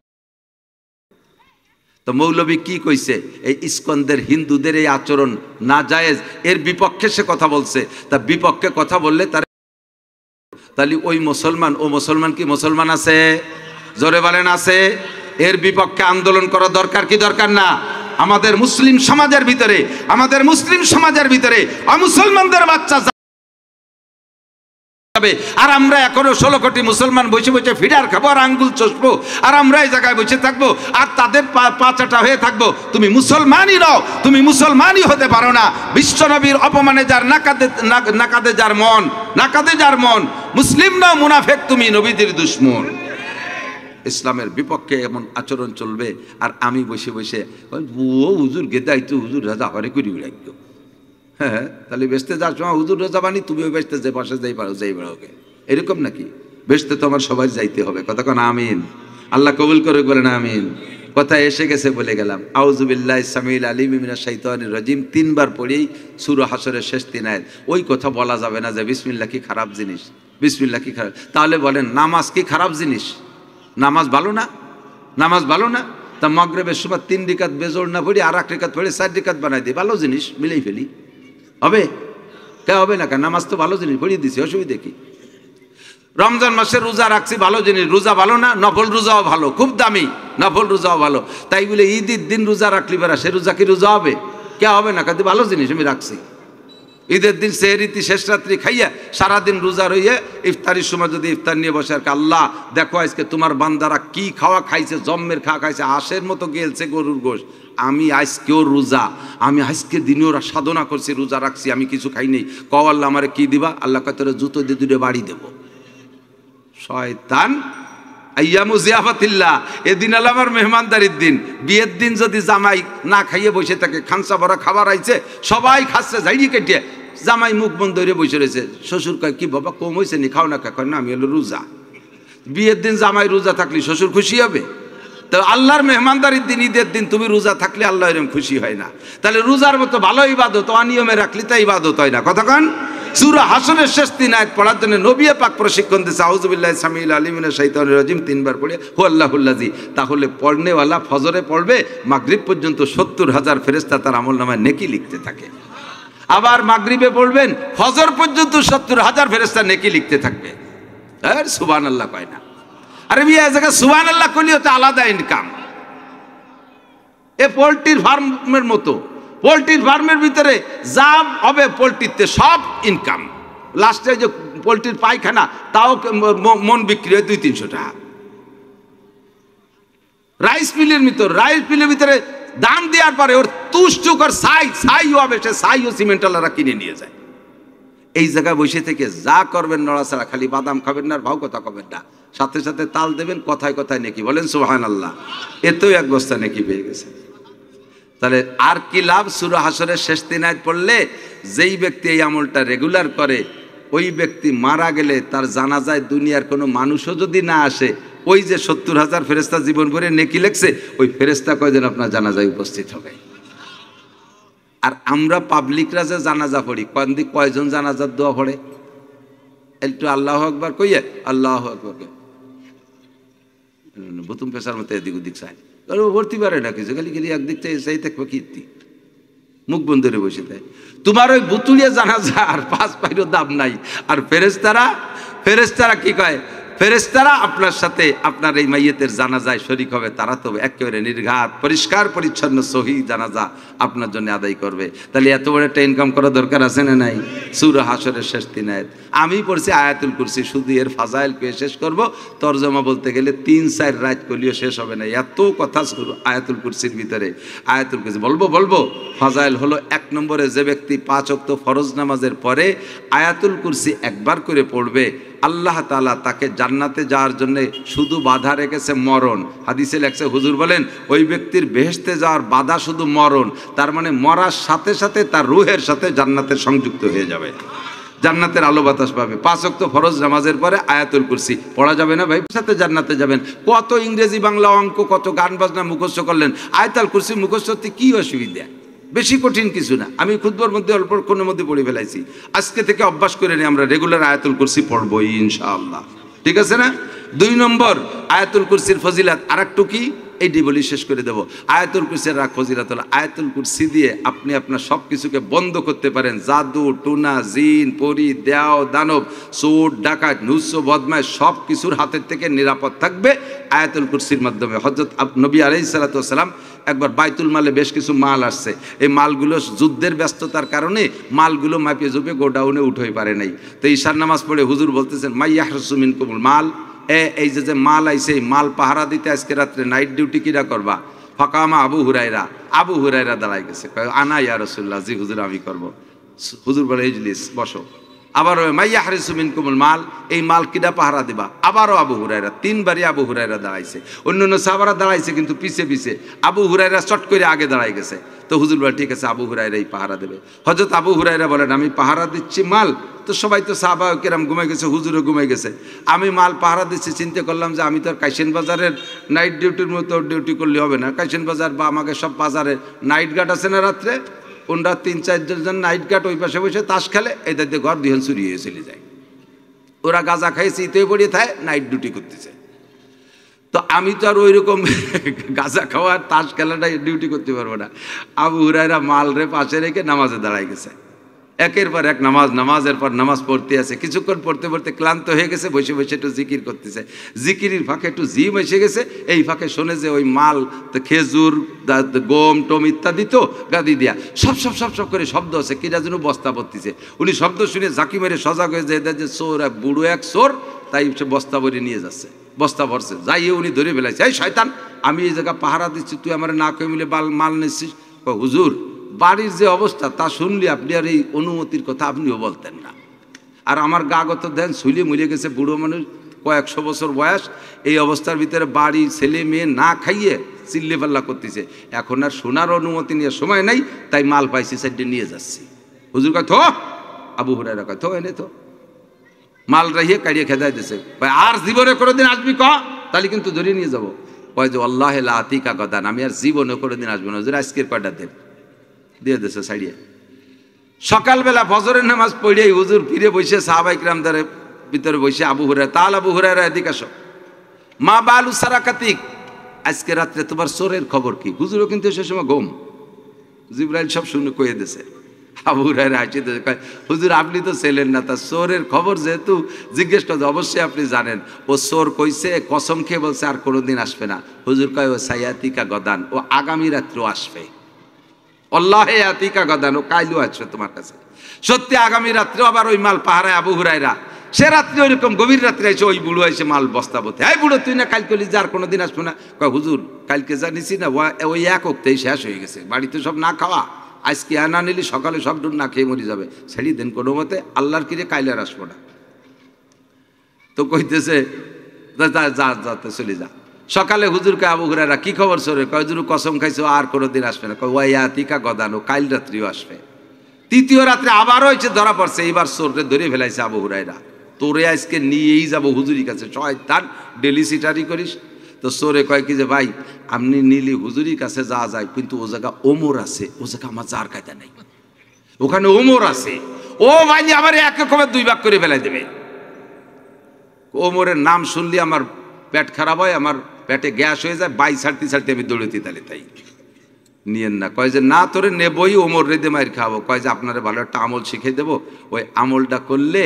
A: তো মৌলবী কি কইছে? এই ইস্কনদের হিন্দুদের এই আচরণ না জায়েজ, এর বিপক্ষে সে কথা বলছে। তা বিপক্ষে কথা বললে তাহলে ওই মুসলমান, ও মুসলমান কি মুসলমান আছে? জোরে বলেন আছে? এর বিপক্ষে আন্দোলন করা দরকার কি দরকার না? আমাদের মুসলিম সমাজের ভিতরে অমুসলমানদের বাচ্চা যাবে, আর আমরা এখনো 16 কোটি মুসলমান বসে বসে ফিডার খাবো আর আঙ্গুল চষবো, আর আমরা এই জায়গায় বসে থাকবো আর তাদের পাচাটা হয়ে থাকবো। তুমি মুসলমানই নও, তুমি মুসলমানই হতে পারো না। বিশ্বনবীর অপমানে যার নাকাদে যার মন, মুসলিম নাও, মুনাফেক তুমি, নবীদের দুশমন। ইসলামের বিপক্ষে এমন আচরণ চলবে, আর আমি বসে বসে ও হুজুর গেদাই তো হুজুর রাজা হরে করি রাখতো। হ্যাঁ, তাহলে বেসতে যার সময় হুজুর রাজা বানি, তুমিও বেসতে যে পাশে যাই বেড়োকে, এরকম নাকি? বেসতে তো আমার সবাই যাইতে হবে। কতক্ষণ আমিন, আল্লাহ কবুল করে বলেন আমিন। কথা এসে গেছে বলে গেলাম। আউযুবিল্লাহি সামিউল আলিম মিনাশ শাইতানির রাজিম 3 বার পড়েই সূরা হাসরের শেষ 3 আয়াত। ওই কথা বলা যাবে না যে বিসমিল্লাহ কি খারাপ জিনিস, বিসমিল্লাহ কি খারাপ। তাহলে বলেন নামাজ কি খারাপ জিনিস? নামাজ ভালো না? তা মাগরিবের সময় 3 রাকাত বেজোড় না পড়ি আর 1 রাকাত পড়ে 4 রাকাত বানাই দিই, ভালো জিনিস, মিলেই ফেলি, হবে? কে হবে না? নামাজ তো ভালো জিনিস, পড়িয়ে দিছি, অসুবিধা কি? রমজান মাসে রোজা রাখছি, ভালো জিনিস। রোজা ভালো না? নফল রোজাও ভালো, খুব দামি, নফল রোজাও ভালো। তাই বলে ঈদের দিন রোজা রাখলি বেড়া, সে রোজা কি রোজা হবে? কে হবে না? কাজে ভালো জিনিস আমি রাখছি। ঈদের দিন সেহরিতে শেষ রাত্রি খাইয়া সারাদিন রোজা রইয়ে ইফতারির সময় যদি ইফতার নিয়ে বসে আর আল্লাহ দেখো আজকে তোমার বান্দারা কি খাওয়া খাইছে, জম্মের খাওয়া খাইছে, আশের মতো গেলছে গরুর গোশ, আমি আজকেও রোজা, আমি আজকের দিনেও সাধনা করছি, রোজা রাখছি, আমি কিছু খাই নেই। কও আল্লাহ আমারে কি দিবা? আল্লাহ কয় তোরে জুতো দিয়ে 2 বাড়ি দেব। শয়তান। আইয়ামু জিয়াফাতিল্লাহ, এদিন হলো আমার মেহমানদারির দিন। বিয়ের দিন যদি জামাই না খাইয়ে বসে থাকে, খানসা ভরা খাবার আইছে, সবাই খাচ্ছে ঝাইড়ি কেটে, জামাই মুখ বন্ধ হয়ে বসে রয়েছে। শ্বশুর কয় কি বাবা কম হয়েছে নি, খাও না? কয় না আমি হলো রোজা। বিয়ের দিন জামাই রোজা থাকলে শ্বশুর খুশি হবে? তো আল্লাহর মেহমানদারির দিন, ঈদের দিন তুমি রোজা থাকলে আল্লাহ এরকম খুশি হয় না। তাহলে রোজার মতো ভালো ইবাদত অনিয়মে রাখলে তা ইবাদত হয় না। কতক্ষণ? সূরা হাসরের শেষ 3 আয়াত পড়ার জন্য নবী পাক প্রশিক্ষণ দিয়েছে। আউযুবিল্লাহি সামিউল আলিম মিনাশ শাইতানির রাজিম 3 বার পড়ে হু আল্লাহুল্লাযী। তাহলে পড়নেওয়ালা ফজরে পড়বে, মাগরিব পর্যন্ত 70,000 ফেরেশতা তার আমলনামায় নেকি লিখতে থাকে। আবার মাগরিবে পড়বেন, ফজর পর্যন্ত 70,000 ফেরেশতা নেকি লিখতে থাকবে। আর সুবহানাল্লাহ কয় না? আরে মিয়া এই জায়গা সুবহানাল্লাহ কইলেও তো আলাদা ইনকাম। এ পোল্ট্রির ফার্মের মতো, পোল্ট্রির ফার্মের ভিতরে যা হবে পোল্ট্রিতে সব ইনকাম। লাস্টে যে পোল্ট্রির পায়খানা তাও মন বিক্রি হয় 200-300 টাকা। রাইস মিলের ভিতরে দাম দেওয়ার পরে ওর তুষ্টুকর ছাইও হবে, সে ছাইও সিমেন্টওয়ালারা কিনে নিয়ে যায়। এই জায়গায় বসে থেকে যা করবেন নড়াচড়া, খালি বাদাম খাবেন না আর ভাও কথা কবেন না, সাথে সাথে তাল দেবেন, কথায় কথায় নেকি বলেন সুবহানাল্লাহ। এতেও 1 বস্তা নেকি পেয়ে গেছে। তাহলে আর কি লাভ? সূরা হাসরের শেষ 3 আয়াত পড়লে যেই ব্যক্তি এই আমলটা রেগুলার করে, ওই ব্যক্তি মারা গেলে তার জানাজায় দুনিয়ার কোনো মানুষও যদি না আসে, ওই যে 70,000 ফেরেশতা জীবন ভরে নেকি লেখছে, ওই ফেরেশতা কয়জন আপনার জানাজায় উপস্থিত হবে। আর আমরা পাবলিকরা যে জানাজা পড়ি, কয়জন জানাজার দোয়া পড়ে? একটু আল্লাহু আকবার কইয়ে আল্লাহু আকবার বুতুম পেশার মতো এদিক ওদিক চাই, ভর্তি পারে না কিছু, খালি খালি একদিক থেকে সেই থাকবে কীর্তি, মুখ বন্ধ করে বসে দেয়। তোমার ওই বুতুলিয়া জানাজা আর 5 পাইরও দাম নাই। আর ফেরেশতারা কি কয়? ফেরেশতারা আপনার সাথে আপনার এই মাইয়েতের জানাজায় শরীক হবে, তারা তো একেবারে নির্ঘাত পরিষ্কার পরিচ্ছন্ন সহি জানাজা আপনার জন্য আদায় করবে। তাহলে এত বড় একটা ইনকাম করা দরকার আছে না নাই? সূরা হাশরের শেষ 3 আয়াত আমি পড়ছি আয়াতুল কুরসি, শুধু এর ফাজাইল পেয়ে শেষ করব। তরজমা বলতে গেলে 3-4 রাত কলিও শেষ হবে না, এত কথা আয়াতুল কুরসির ভিতরে। আয়াতুল কুরসি বলবো ফাজাইল হলো 1 নম্বরে যে ব্যক্তি 5 ওয়াক্ত ফরজ নামাজের পরে আয়াতুল কুরসি একবার করে পড়বে, আল্লাহ তাআলা তাকে জান্নাতে যাওয়ার জন্য শুধু বাধা রেখেছে মরণ। হাদিসে লেখছে, হুজুর বলেন ওই ব্যক্তির বেহেশতে যাওয়ার বাধা শুধু মরণ, তার মানে মরার সাথে সাথে তার রূহের সাথে জান্নাতের সংযুক্ত হয়ে যাবে, জান্নাতের আলো বাতাস পাবে। 5 ওয়াক্ত ফরজ নামাজের পরে আয়াতুল কুরসি পড়া যাবে না ভাই, সাথে জান্নাতে যাবেন। কত ইংরেজি বাংলা অঙ্ক কত গান বাজনা মুখস্থ করলেন, আয়াতুল কুরসি মুখস্থ করতে কি অসুবিধা? বেশি কঠিন কিছু না। আমি খুতবার মধ্যে অল্পক্ষণের মধ্যে পড়ে ফেলাইছি। আজকে থেকে অভ্যাস করে নিই, আমরা রেগুলার আয়াতুল কুরসি পড়বো ইনশাআল্লাহ, ঠিক আছে না? 2 নম্বর আয়াতুল কুরসির ফজিলাত আরেকটু কি, এইটি বলি শেষ করে দেব। আয়াতুল কুরসির রাখ ফজিলাত হলো আয়াতুল কুরসি দিয়ে আপনি আপনার সব কিছুকে বন্ধ করতে পারেন। জাদু টুনা জিন পরি দেও দানব চোর ডাকাত নুস্য বদমাশ সব কিছুর হাতের থেকে নিরাপদ থাকবে আয়াতুল কুরসির মাধ্যমে। হযরত নবী আলাইহিস সালাতু ওয়াস সালাম একবার বাইতুল মালে বেশ কিছু মাল আসছে, এই মালগুলো যুদ্ধের ব্যস্ততার কারণে মালগুলো মাপিয়ে জুপে গোডাউনে উঠোই পারে নাই। তো ঈশার নামাজ পড়ে হুজুর বলতেছেন, মাইয়াহরসু মিনকুমুল মাল, এই যে মাল আইছে এই মাল পাহারা দিতে আজকে রাত্রে নাইট ডিউটি কিরা করবা? ফাকামা আবু হুরায়রা দাঁড়াই গেছে, আনা ইয়া রাসূলুল্লাহ, জি হুজুর আমি করব। হুজুর বলে ইজলিস, বসো। আবার মাইয়াহরিসু মিনকুমুল মাল, এই মাল কিরা পাহারা দিবা? আবারও আবু হুরায়রা, 3 বারই আবু হুরায়রা দাঁড়াইছে। অন্যান্য সাহাবারা দাঁড়াইছে কিন্তু পিছে পিছে, আবু হুরায়রা চট করে আগে দাঁড়াই গেছে। তো হুজুর বলে ঠিক আছে আবু হুরায়রাই পাহারা দেবে। হযরত আবু হুরায়রা বলেন, আমি পাহারা দিচ্ছি মাল, তো সবাই তো সাহাবা কেরাম ঘুমাই গেছে, হুজুরও ঘুমাই গেছে, আমি মাল পাহারা দিচ্ছি। চিন্তা করলাম যে আমি তো আর কাইসেন বাজারের নাইট ডিউটির মতো ডিউটি করলে হবে না। কাইসেন বাজার বা আমাকে সব বাজারে নাইট গার্ড আছে না, রাত্রে ওনরা 3-4 জন নাইট গার্ড ওই পাশে বসে তাস খেলে, এদের দিয়ে ঘর দিহেন চুরি হয়ে চলে যায়। ওরা গাঁজা খাইছে, ইতে পড়িয়ে থাকে, নাইট ডিউটি করতেছে। তো আমি তো আর ওই রকম গাঁজা খাওয়ার তাস খেলাটা ডিউটি করতে পারবো না। আবু হুরায়রা মাল রে পাশে রেখে নামাজে দাঁড়াই গেছে। একের পর এক নামাজের পর নামাজ পড়তে আছে। কিছুক্ষণ পড়তে পড়তে ক্লান্ত হয়ে গেছে, বসে বসে একটু জিকির করতেছে। জিকিরের ফাঁকে একটু জিম এসে গেছে, এই ফাঁকে শোনে যে ওই মাল তো খেজুর গম টম ইত্যাদি তো গাদি দিয়া সব সব সব সব করে শব্দ আছে, কিরা যেন বস্তা পড়তেছে। উনি শব্দ শুনে ঝাঁকি মেরে সজাগ হয়ে যায় যে চোর, এক বুড়ো এক চোর, তাই সে বস্তা ভরে নিয়ে যাচ্ছে। বস্তা ভরছে, যাইয়ে উনি ধরে ফেলাইছে, এই শয়তান, আমি এই জায়গা পাহারা দিচ্ছি, তুই আমার না কই মিলে মাল নিচ্ছিস? হুজুর বাড়ির যে অবস্থা তা শুনলে আপনি আর এই অনুমতির কথা আপনিও বলতেন না। আর আমার গাগত দেন শুলে মুলে গেছে, বুড়ো মানুষ, কয়েকশো বছর বয়স, এই অবস্থার ভিতরে বাড়ি ছেলে মেয়ে না খাইয়ে চিল্লে পাল্লা করতেছে। এখন আর শোনার অনুমতি নিয়ে সময় নাই, তাই মাল পাইছি সাইডে নিয়ে যাচ্ছি। হুজুর কয় থো, আবু হুরায়রা কয় থো, এনে তো মাল রাহিয়ে কাড়িয়ে খেদাই দিছে। ভাই আর জীবনে কোনোদিন আসবি ক, তাহলে কিন্তু ধরিয়ে নিয়ে যাবো। কয় যে আল্লাহ লা আতিকা গদান, আমি আর জীবনে কোনোদিন আসবো না, হুজুর আজকের কয়টা দেন দিয়ে দিছে সাইডে। সকালবেলা ফজরের নামাজ পড়িয়াই হুজুর ফিরে বসে সাহাবায়ে কিরামদের ভিতরে বসে আবু হুরায়রা, তাহলে আবু হুরায়রা এদিকে আসো, মা বালু সারাকাতিক, আজকে রাত্রে তোমার চোরের খবর কি? হুজুরও কিন্তু সে সময় ঘুম, জিবরাইল সব শুনে কয়ে দিছে। আবু হুরায়রা হাসি দিয়েছে, কয় হুজুর আপনি তো ছিলেন না, তা চোরের খবর যেহেতু জিজ্ঞেস করছে অবশ্যই আপনি জানেন। ও চোর কইছে, কসম খেয়ে বলছে আর কোনোদিন আসবে না। হুজুর কয় ও সায়াতিকা গদান, ও আগামী রাত্রেও আসবে। আল্লাহে আতিকা গদান, ও কাইলও আসবে তোমার কাছে। সত্যি আগামী রাত্রেও আবার ওই মাল পাহারায় আবু হুরায়রা। সে রাত্রে ওইরকম গভীর রাত্রে এসে ওই বুড়ো এসে মাল বস্তা বলতে, এই বুড়ো তুই না কালকে যা আর কোনোদিন আসবো না? কয় হুজুর কালকে যা নিছি না ওই এক অক্তেই শেষ হয়ে গেছে, বাড়িতে সব না খাওয়া, আজকে না নিলি সকালে সব ডুন না খেয়ে মরে যাবে, ছেড়ি দেন কোনো মতে, আল্লাহর কিরে কাইলে আর আসবো না। তো কইতেছে যাতে চলে যা। সকালে হুজুরকে আবু হুরায়রা কি খবর সরে? কয় হুজুর কসম খাইছো আর কোনোদিন আসবে না। কয় ওয়াইয়াতিকা গদানো, কাইল রাত্রিও আসবে। তৃতীয় রাত্রে আবারও হয়েছে, ধরা পড়ছে, এইবার চোরকে ধরে ফেলাইছে আবু হুরায়রা। তোরে আজকে নিয়েই যাবো হুজুরির কাছে, শয়তান ডেলি সিটারি করিস। তো চোরে কয় কি যে ভাই আপনি নীলি হুজুরির কাছে যাওয়া যায়, কিন্তু ও জায়গা ওমর আছে, ও জায়গা আমার যার কায়দা নেই, ওখানে ওমর আছে, ও ভাই আমার এক রকমের 2 ভাগ করে ফেলাই দেবে। ওমরের নাম শুনলে আমার পেট খারাপ হয়, আমার পেটে গ্যাস হয়ে যায়, বাই ছাড়তে ছাড়তে আমি দৌড়তে তাই। নিয়েন না। কয় যে না তোরে নেবই, ওমর রেদে মাইর খাবো। কয় যে আপনারে ভালো একটা আমল শিখে দেবো, ওই আমলটা করলে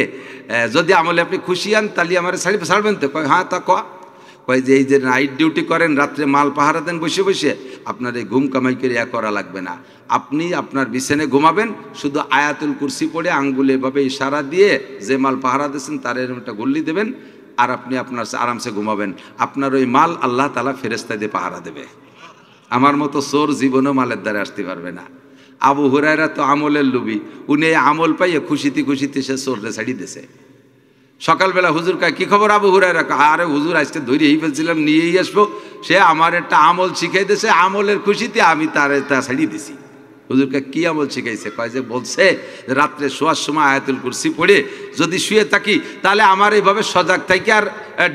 A: যদি আমলে আপনি খুশি হন তাহলে আমার ছাড়বেন তো? কয় হ্যাঁ। তা কয় যে এই যে নাইট ডিউটি করেন, রাত্রে মাল পাহারা দেন বসে বসে, আপনার এই ঘুম কামাই করে করা লাগবে না। আপনি আপনার বিছানে ঘুমাবেন, শুধু আয়াতুল কুরসি পড়ে আঙ্গুলে এভাবে ইশারা দিয়ে যে মাল পাহারা দিয়েছেন তার একটা গুল্লি দেবেন, আর আপনি আপনার আরামসে ঘুমাবেন। আপনার ওই মাল আল্লাহ তাআলা ফেরেশতা দিয়ে পাহারা দেবে। আমার মতো চোর জীবনেও মালের দ্বারা আসতে পারবে না। আবু হুরায়রা তো আমলের লুবি, উনি আমল পাইয়ে খুশিতে খুশিতে সে চোররে ছাড়ি দিয়েছে। সকালবেলা হুজুর কয় কি খবর আবু হুরায়রা? আরে হুজুর আজকে ধরেই ফেলছিলাম, নিয়েই আসবো, সে আমার একটা আমল শিখাই দিয়েছে, আমলের খুশিতে আমি তা ছাড়িয়ে দিছি। হুজুরকে কি আমল শিখাইছে? কয় যে বলছে রাত্রে শোয়ার সময় আয়াতুল কুরসি পড়ে যদি শুয়ে থাকি তাহলে আমার এইভাবে সজাগ থাকি আর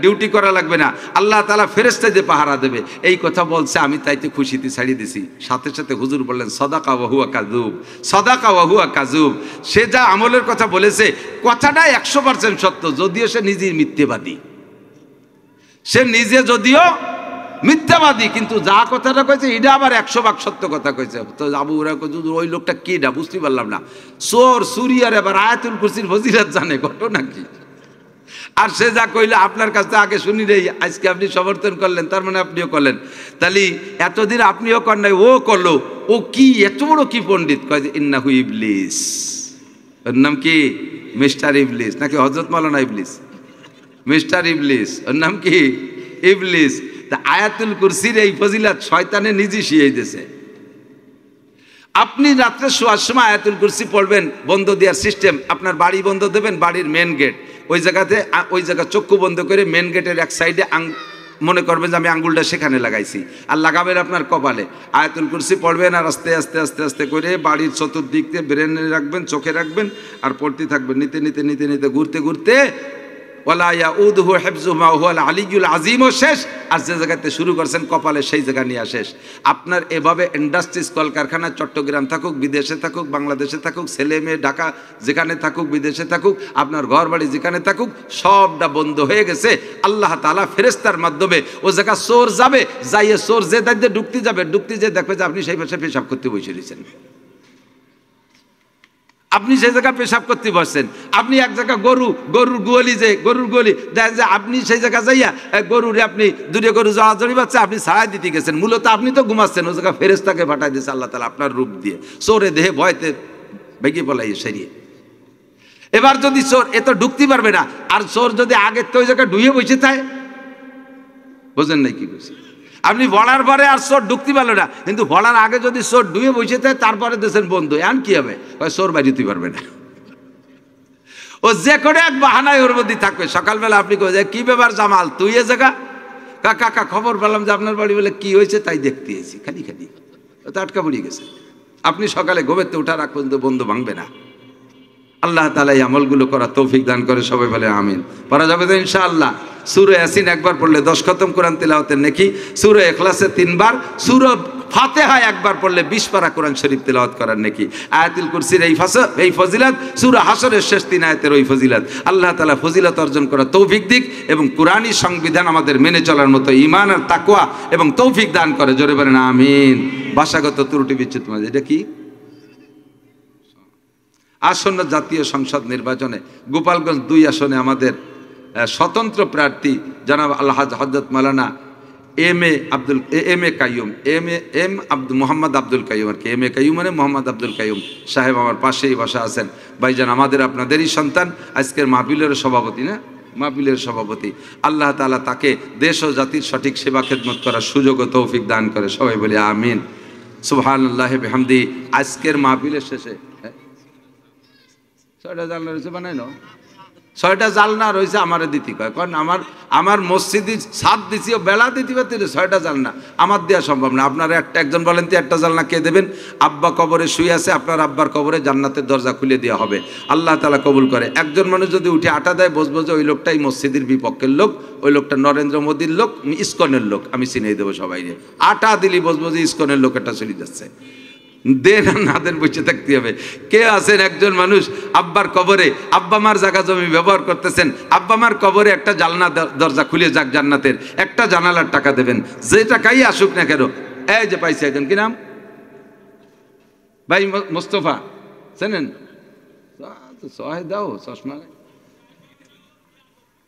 A: ডিউটি করা লাগবে না, আল্লাহ তাআলা ফেরেশতা দিয়ে পাহারা দেবে। এই কথা বলছে, আমি তাইতে খুশিতে ছাড়িয়ে দিছি। সাথে সাথে হুজুর বললেন সাদাকা ওয়া হুয়া কাযুব, সাদাকা ওয়া হুয়া কাযুব। সে যা আমলের কথা বলেছে কথাটা 100% সত্য, যদিও সে নিজেই মিথ্যেবাদী। সে নিজে যদিও মিথ্যাবাদী, কিন্তু যা কথাটা কইছে এটা আবার 100% সত্য কথা কইছে। তো আবু হুরায়রা কইছে ওই লোকটা কিডা বুঝতে পারলাম না। চোর চুরি আর এবার আয়াতুল কুরসির ফজিলত জানে, ঘটনা কি? আর সে যা কইলে আপনার কাছে আগে শুনি রে, আজকে আপনি সমর্থন করলেন, তার মানে আপনিও করলেন। তাহলে এতদিন আপনিও কর নাই, ও করলো। ও কি এত বড় কি পণ্ডিত? কয় যে ইন্নাহু ইবলিস। ওর নাম কি? মিস্টার ইবলিস। নাকি হযরত মাওলানা ইবলিস? মিস্টার ইবলিস, ওর নাম কি? ইবলিস। তা আয়াতুল কুরসির এই ফজিলত শয়তানে নিজে শিখিয়ে দিয়েছে। আপনি রাত্রে শোয়ার সময় আয়াতুল কুরসি পড়বেন, বন্ধ দেওয়ার সিস্টেম, আপনার বাড়ি বন্ধ দেবেন, বাড়ির মেন গেট ওই জায়গাতে, ওই জায়গা চক্ষু বন্ধ করে মেন গেটের এক সাইডে মনে করবেন যে আমি আঙ্গুলটা সেখানে লাগাইছি, আর লাগাবেন আপনার কপালে। আয়াতুল কুরসি পড়বেন আর আস্তে আস্তে আস্তে আস্তে করে বাড়ির চতুর্দিক দিয়ে ব্রেনে রাখবেন, চোখে রাখবেন, আর পড়তে থাকবেন। নিতে নিতে নিতে নিতে ঘুরতে ঘুরতে ওয়ালা ইয়াউদুহু হিফযুহুমা ওয়া হুয়াল আলিয়্যুল আযীম শেষ। আর যে জায়গাতে শুরু করছেন কপালে, সেই জায়গা নিয়ে শেষ। আপনার এভাবে ইন্ডাস্ট্রিজ, কলকারখানা, চট্টগ্রাম থাকুক, বিদেশে থাকুক, বাংলাদেশে থাকুক, ছেলে মেয়ে ঢাকা যেখানে থাকুক, বিদেশে থাকুক, আপনার ঘর বাড়ি যেখানে থাকুক, সবটা বন্ধ হয়ে গেছে। আল্লাহ তাআলা ফেরেশতার মাধ্যমে ও জায়গা চোর যাবে, যাইয়ে চোর যে দাঁড়িয়ে ঢুকতে যাবে, ঢুকতে যে দেখবে যে আপনি সেই পাশে পেশাব করতে বসে রয়েছেন। আপনি সেই জায়গায় পেশাব করতে বসছেন। আপনি এক জায়গা গরুর গোয়ালি দেখেন যে আপনি সেই জায়গা যাইয়া গরুরে আপনি দূরে গরু জড়াজড়ি বাচ্চা আপনি ছাড়াই দিতে গেছেন। মূলত আপনি তো ঘুমাচ্ছেন, ও জায়গা ফেরেশতাকে পাঠাই দিয়েছে আল্লাহ তাআলা আপনার রূপ দিয়ে, চোরে দেহে ভয়তে ভেগে পলাইয়ে সেরিয়ে। এবার যদি চোর এত ঢুকতে পারবে না, আর চোর যদি আগে তো ওই জায়গায় ডুয়ে বসে থাকে, বোঝেন নাই কি বলছি? আপনি বলার পরে আর চোর ঢুকতে পারলো না, কিন্তু বলার আগে যদি চোর ডুয়ে বসে থাকে, তারপরে দেশের বন্ধু এখন কি হবে? চোর বাড়িতে পারবে না। ও যে করে এক বাহানায় ওর মধ্যে থাকবে। সকালবেলা আপনি কই কি ব্যাপার জামাল, তুই এ জায়গা? কাকা খবর পেলাম যে আপনার বাড়ি বলে কি হয়েছে, তাই দেখতে এসেছি। খালি তো আটকা পড়ে গেছে। আপনি সকালে ঘুমেতে ওঠার আগ পর্যন্ত বন্ধু ভাঙবে না। আল্লাহ তাআলা এই আমলগুলো করার তৌফিক দান করে, সবাই বলে আমিন। পড়া যাবে তো ইনশাআল্লাহ। সূরা ইয়াসিন একবার পড়লে 10 খতম কোরআন তিলাওয়াতের নেকি, সূরা ইখলাসে 3 বার, সূরা ফাতিহা একবার পড়লে 20 পারা কোরআন শরীফ তিলাওয়াত করার নেকি। আয়াতুল কুরসির এই ফজিলত, সূরা হাসরের শেষ 3 আয়াতের ওই ফজিলত। আল্লাহ তাআলা ফজিলত অর্জন করার তৌফিক দিক এবং কুরআনী সংবিধান আমাদের মেনে চলার মতো ঈমান আর তাকওয়া এবং তৌফিক দান করে। জোরে বলেন আমিন। ভাষাগত ত্রুটি বিচ্যুত মাঝে এটা কি? আসন্ন জাতীয় সংসদ নির্বাচনে গোপালগঞ্জ 2 আসনে আমাদের স্বতন্ত্র প্রার্থী জনাব আল্লাহ হযরত মাওলানা মোহাম্মদ আব্দুল কাইয়ুম, আর কি এম এ কাইয়ুম মানে মোহাম্মদ আব্দুল কাইয়ুম সাহেব আমার পাশেই বসা আছেন। ভাইজান আমাদের আপনাদেরই সন্তান, আজকের মাহফিলের সভাপতি না, মাহফিলের সভাপতি। আল্লাহ তাআলা তাকে দেশ ও জাতির সঠিক সেবা খেদমত করার সুযোগ ও তৌফিক দান করে, সবাই বলি আমিন। সুবহানাল্লাহি বিহামদি। আজকের মাহফিলের শেষে 6টা জানলা রয়েছে, বানাই নাও। 6টা জালনা রয়েছে আমারে দিতে কয়, কারণ আমার মসজিদে ছাদ দিছি, ও বেলা দিতে পারতে 6টা জালনা আমার দেওয়া সম্ভব না। আপনারা একজন বলেন তো একটা জালনা কে দেবেন? আব্বা কবরে শুয়ে আছে, আপনার আব্বার কবরে জান্নাতের দরজা খুলে দেওয়া হবে, আল্লাহ তাআলা কবুল করে। একজন মানুষ যদি উঠে আটা দেয়, বসবো যে ওই লোকটাই মসজিদের বিপক্ষের লোক, ওই লোকটা নরেন্দ্র মোদীর লোক, ইসকনের লোক, আমি চিনিয়ে দেবো সবাই। আটা দিলি বসবো যে ইসকনের লোক একটা চলে যাচ্ছে। দেন না দেন বসে থাকতে হবে। কে আছেন একজন মানুষ আব্বার কবরে, আব্বা মার জায়গা জমি ব্যবহার করতেছেন, আব্বা মার কবরে একটা জালনা দরজা খুলে যাক জান্নাতের, একটা জানালার টাকা দেবেন, যে টাকাই আসুক না কেন। এই যে পাইছে একজন, কি নাম? ভাই মোস্তফা চেনেন? দাও চশমা।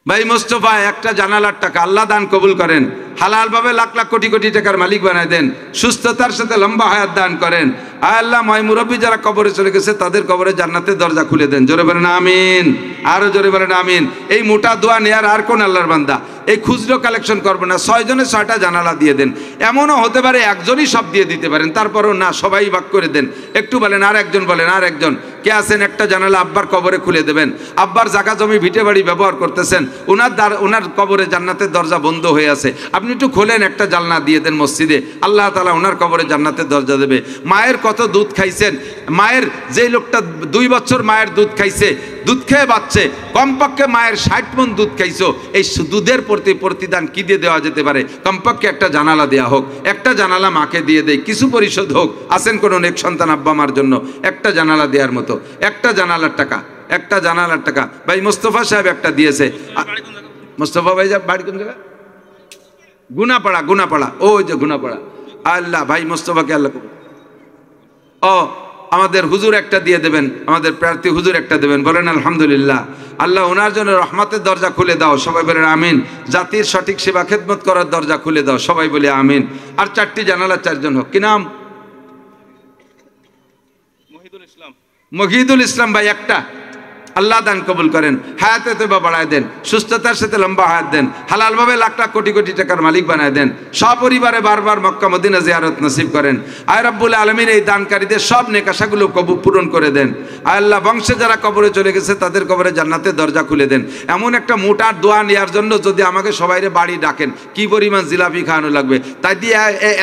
A: ভাই মোস্তফা একটা জানালার টাকা আল্লাহ দান কবুল করেন, হালাল ভাবে লাখ লাখ কোটি কোটি টাকার মালিক বানায় দেন, সুস্থতার সাথে লম্বা হায়াত দান করেন। আয় আল্লাহ, ময় মুরব্বী যারা কবরে চলে গেছে তাদের কবরে জান্নাতের দরজা খুলে দেন। জোরে বলেন আমিন, আরো জোরে বলেন আমিন। এই মোটা দোয়া নেয়ার আর কোন আল্লাহর বান্দা এই খুচরো কালেকশন করবে না, 6 জনে 6টা জানালা দিয়ে দেন। এমনও হতে পারে একজনই সব দিয়ে দিতে পারেন, তারপরও না, সবাই ভাগ করে দেন। একটু বলেন, আর একজন বলেন, আর একজন কে আছেন একটা জানালা আব্বার কবরে খুলে দেবেন। আব্বার জায়গা জমি ভিটে বাড়ি ব্যবহার করতেছেন, ওনার কবরে জান্নাতের দরজা বন্ধ হয়ে আছে, আপনি একটু খোলেন, একটা জানলা দিয়ে দেন মসজিদে, আল্লাহ তাআলা ওনার কবরে জান্নাতের দরজা দেবে। মায়ের কত দুধ খাইছেন, মায়ের যে লোকটা 2 বছর মায়ের দুধ খাইছে, দুধ খেয়ে বাচ্চে, কমপক্ষে মায়ের 60 মণ দুধ খাইছো, এই দুধের প্রতি প্রতিদান কি দিয়ে দেওয়া যেতে পারে? কমপক্ষে একটা জানালা দেওয়া হোক, একটা জানালা মাকে দিয়ে দেয়, কিছু পরিশোধ হোক। আছেন কোনো নেক সন্তান আব্বা মার জন্য একটা জানালা দেওয়ার মতো? একটা জানালার টাকা, একটা জানালার টাকা ভাই মোস্তফা সাহেব একটা দিয়েছে। মোস্তফা ভাই বাড়ি কোন জায়গা? গুনাপাড়া, গুনাপাড়া, ওই যে গুনাপাড়া। আল্লাহ ভাই মোস্তফাকে আল্লাহ ও আমাদের হুজুর একটা দিয়ে দেবেন, আমাদের প্রার্থী হুজুর একটা দেবেন, বলেন আলহামদুলিল্লাহ। আল্লাহ ওনার জন্য রহমতের দরজা খুলে দাও, সবাই বলেন আমিন। জাতির সঠিক সেবা খেদমত করার দরজা খুলে দাও, সবাই বলে আমিন। আর 4টি জানালা 4 জন হোক। কি নাম? মহিদুল ইসলাম ভাই একটা, আল্লাহ দান কবুল করেন, হায়াতে তওবা বাড়ায় দেন, সুস্থতার সাথে লম্বা হায়াত দেন, হালালভাবে লাখ লাখ কোটি কোটি টাকার মালিক বানায় দেন, সপরিবারে বারবার মক্কা মদিনা জিয়ারত নসিব করেন। আয় রব্বুল আলামিন এই দানকারীদের সব নেক আশাগুলো কবুল পূরণ করে দেন। আয় আল্লাহ, বংশে যারা কবরে চলে গেছে তাদের কবরে জান্নাতের দরজা খুলে দেন। এমন একটা মোটা দোয়া নেওয়ার জন্য যদি আমাকে সবাইরে বাড়ি ডাকেন, কি পরিমাণ জিলাপি খাওয়ানো লাগবে, তাই দিয়ে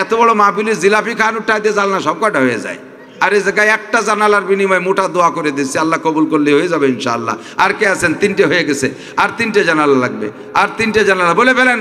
A: এত বড় মাহফিলে জিলাপি খাওয়ানোর টাই দিয়ে জালনা সব কটা হয়ে যায়। আর এই জায়গায় একটা জানালার বিনিময়ে মোটা দোয়া করে দিচ্ছি, আল্লাহ কবুল করলে হয়ে যাবে ইনশাআল্লাহ। আর কে আছেন? 3টে হয়ে গেছে, আর 3টে জানালা লাগবে, আর 3টে জানালা বলে ফেলেন।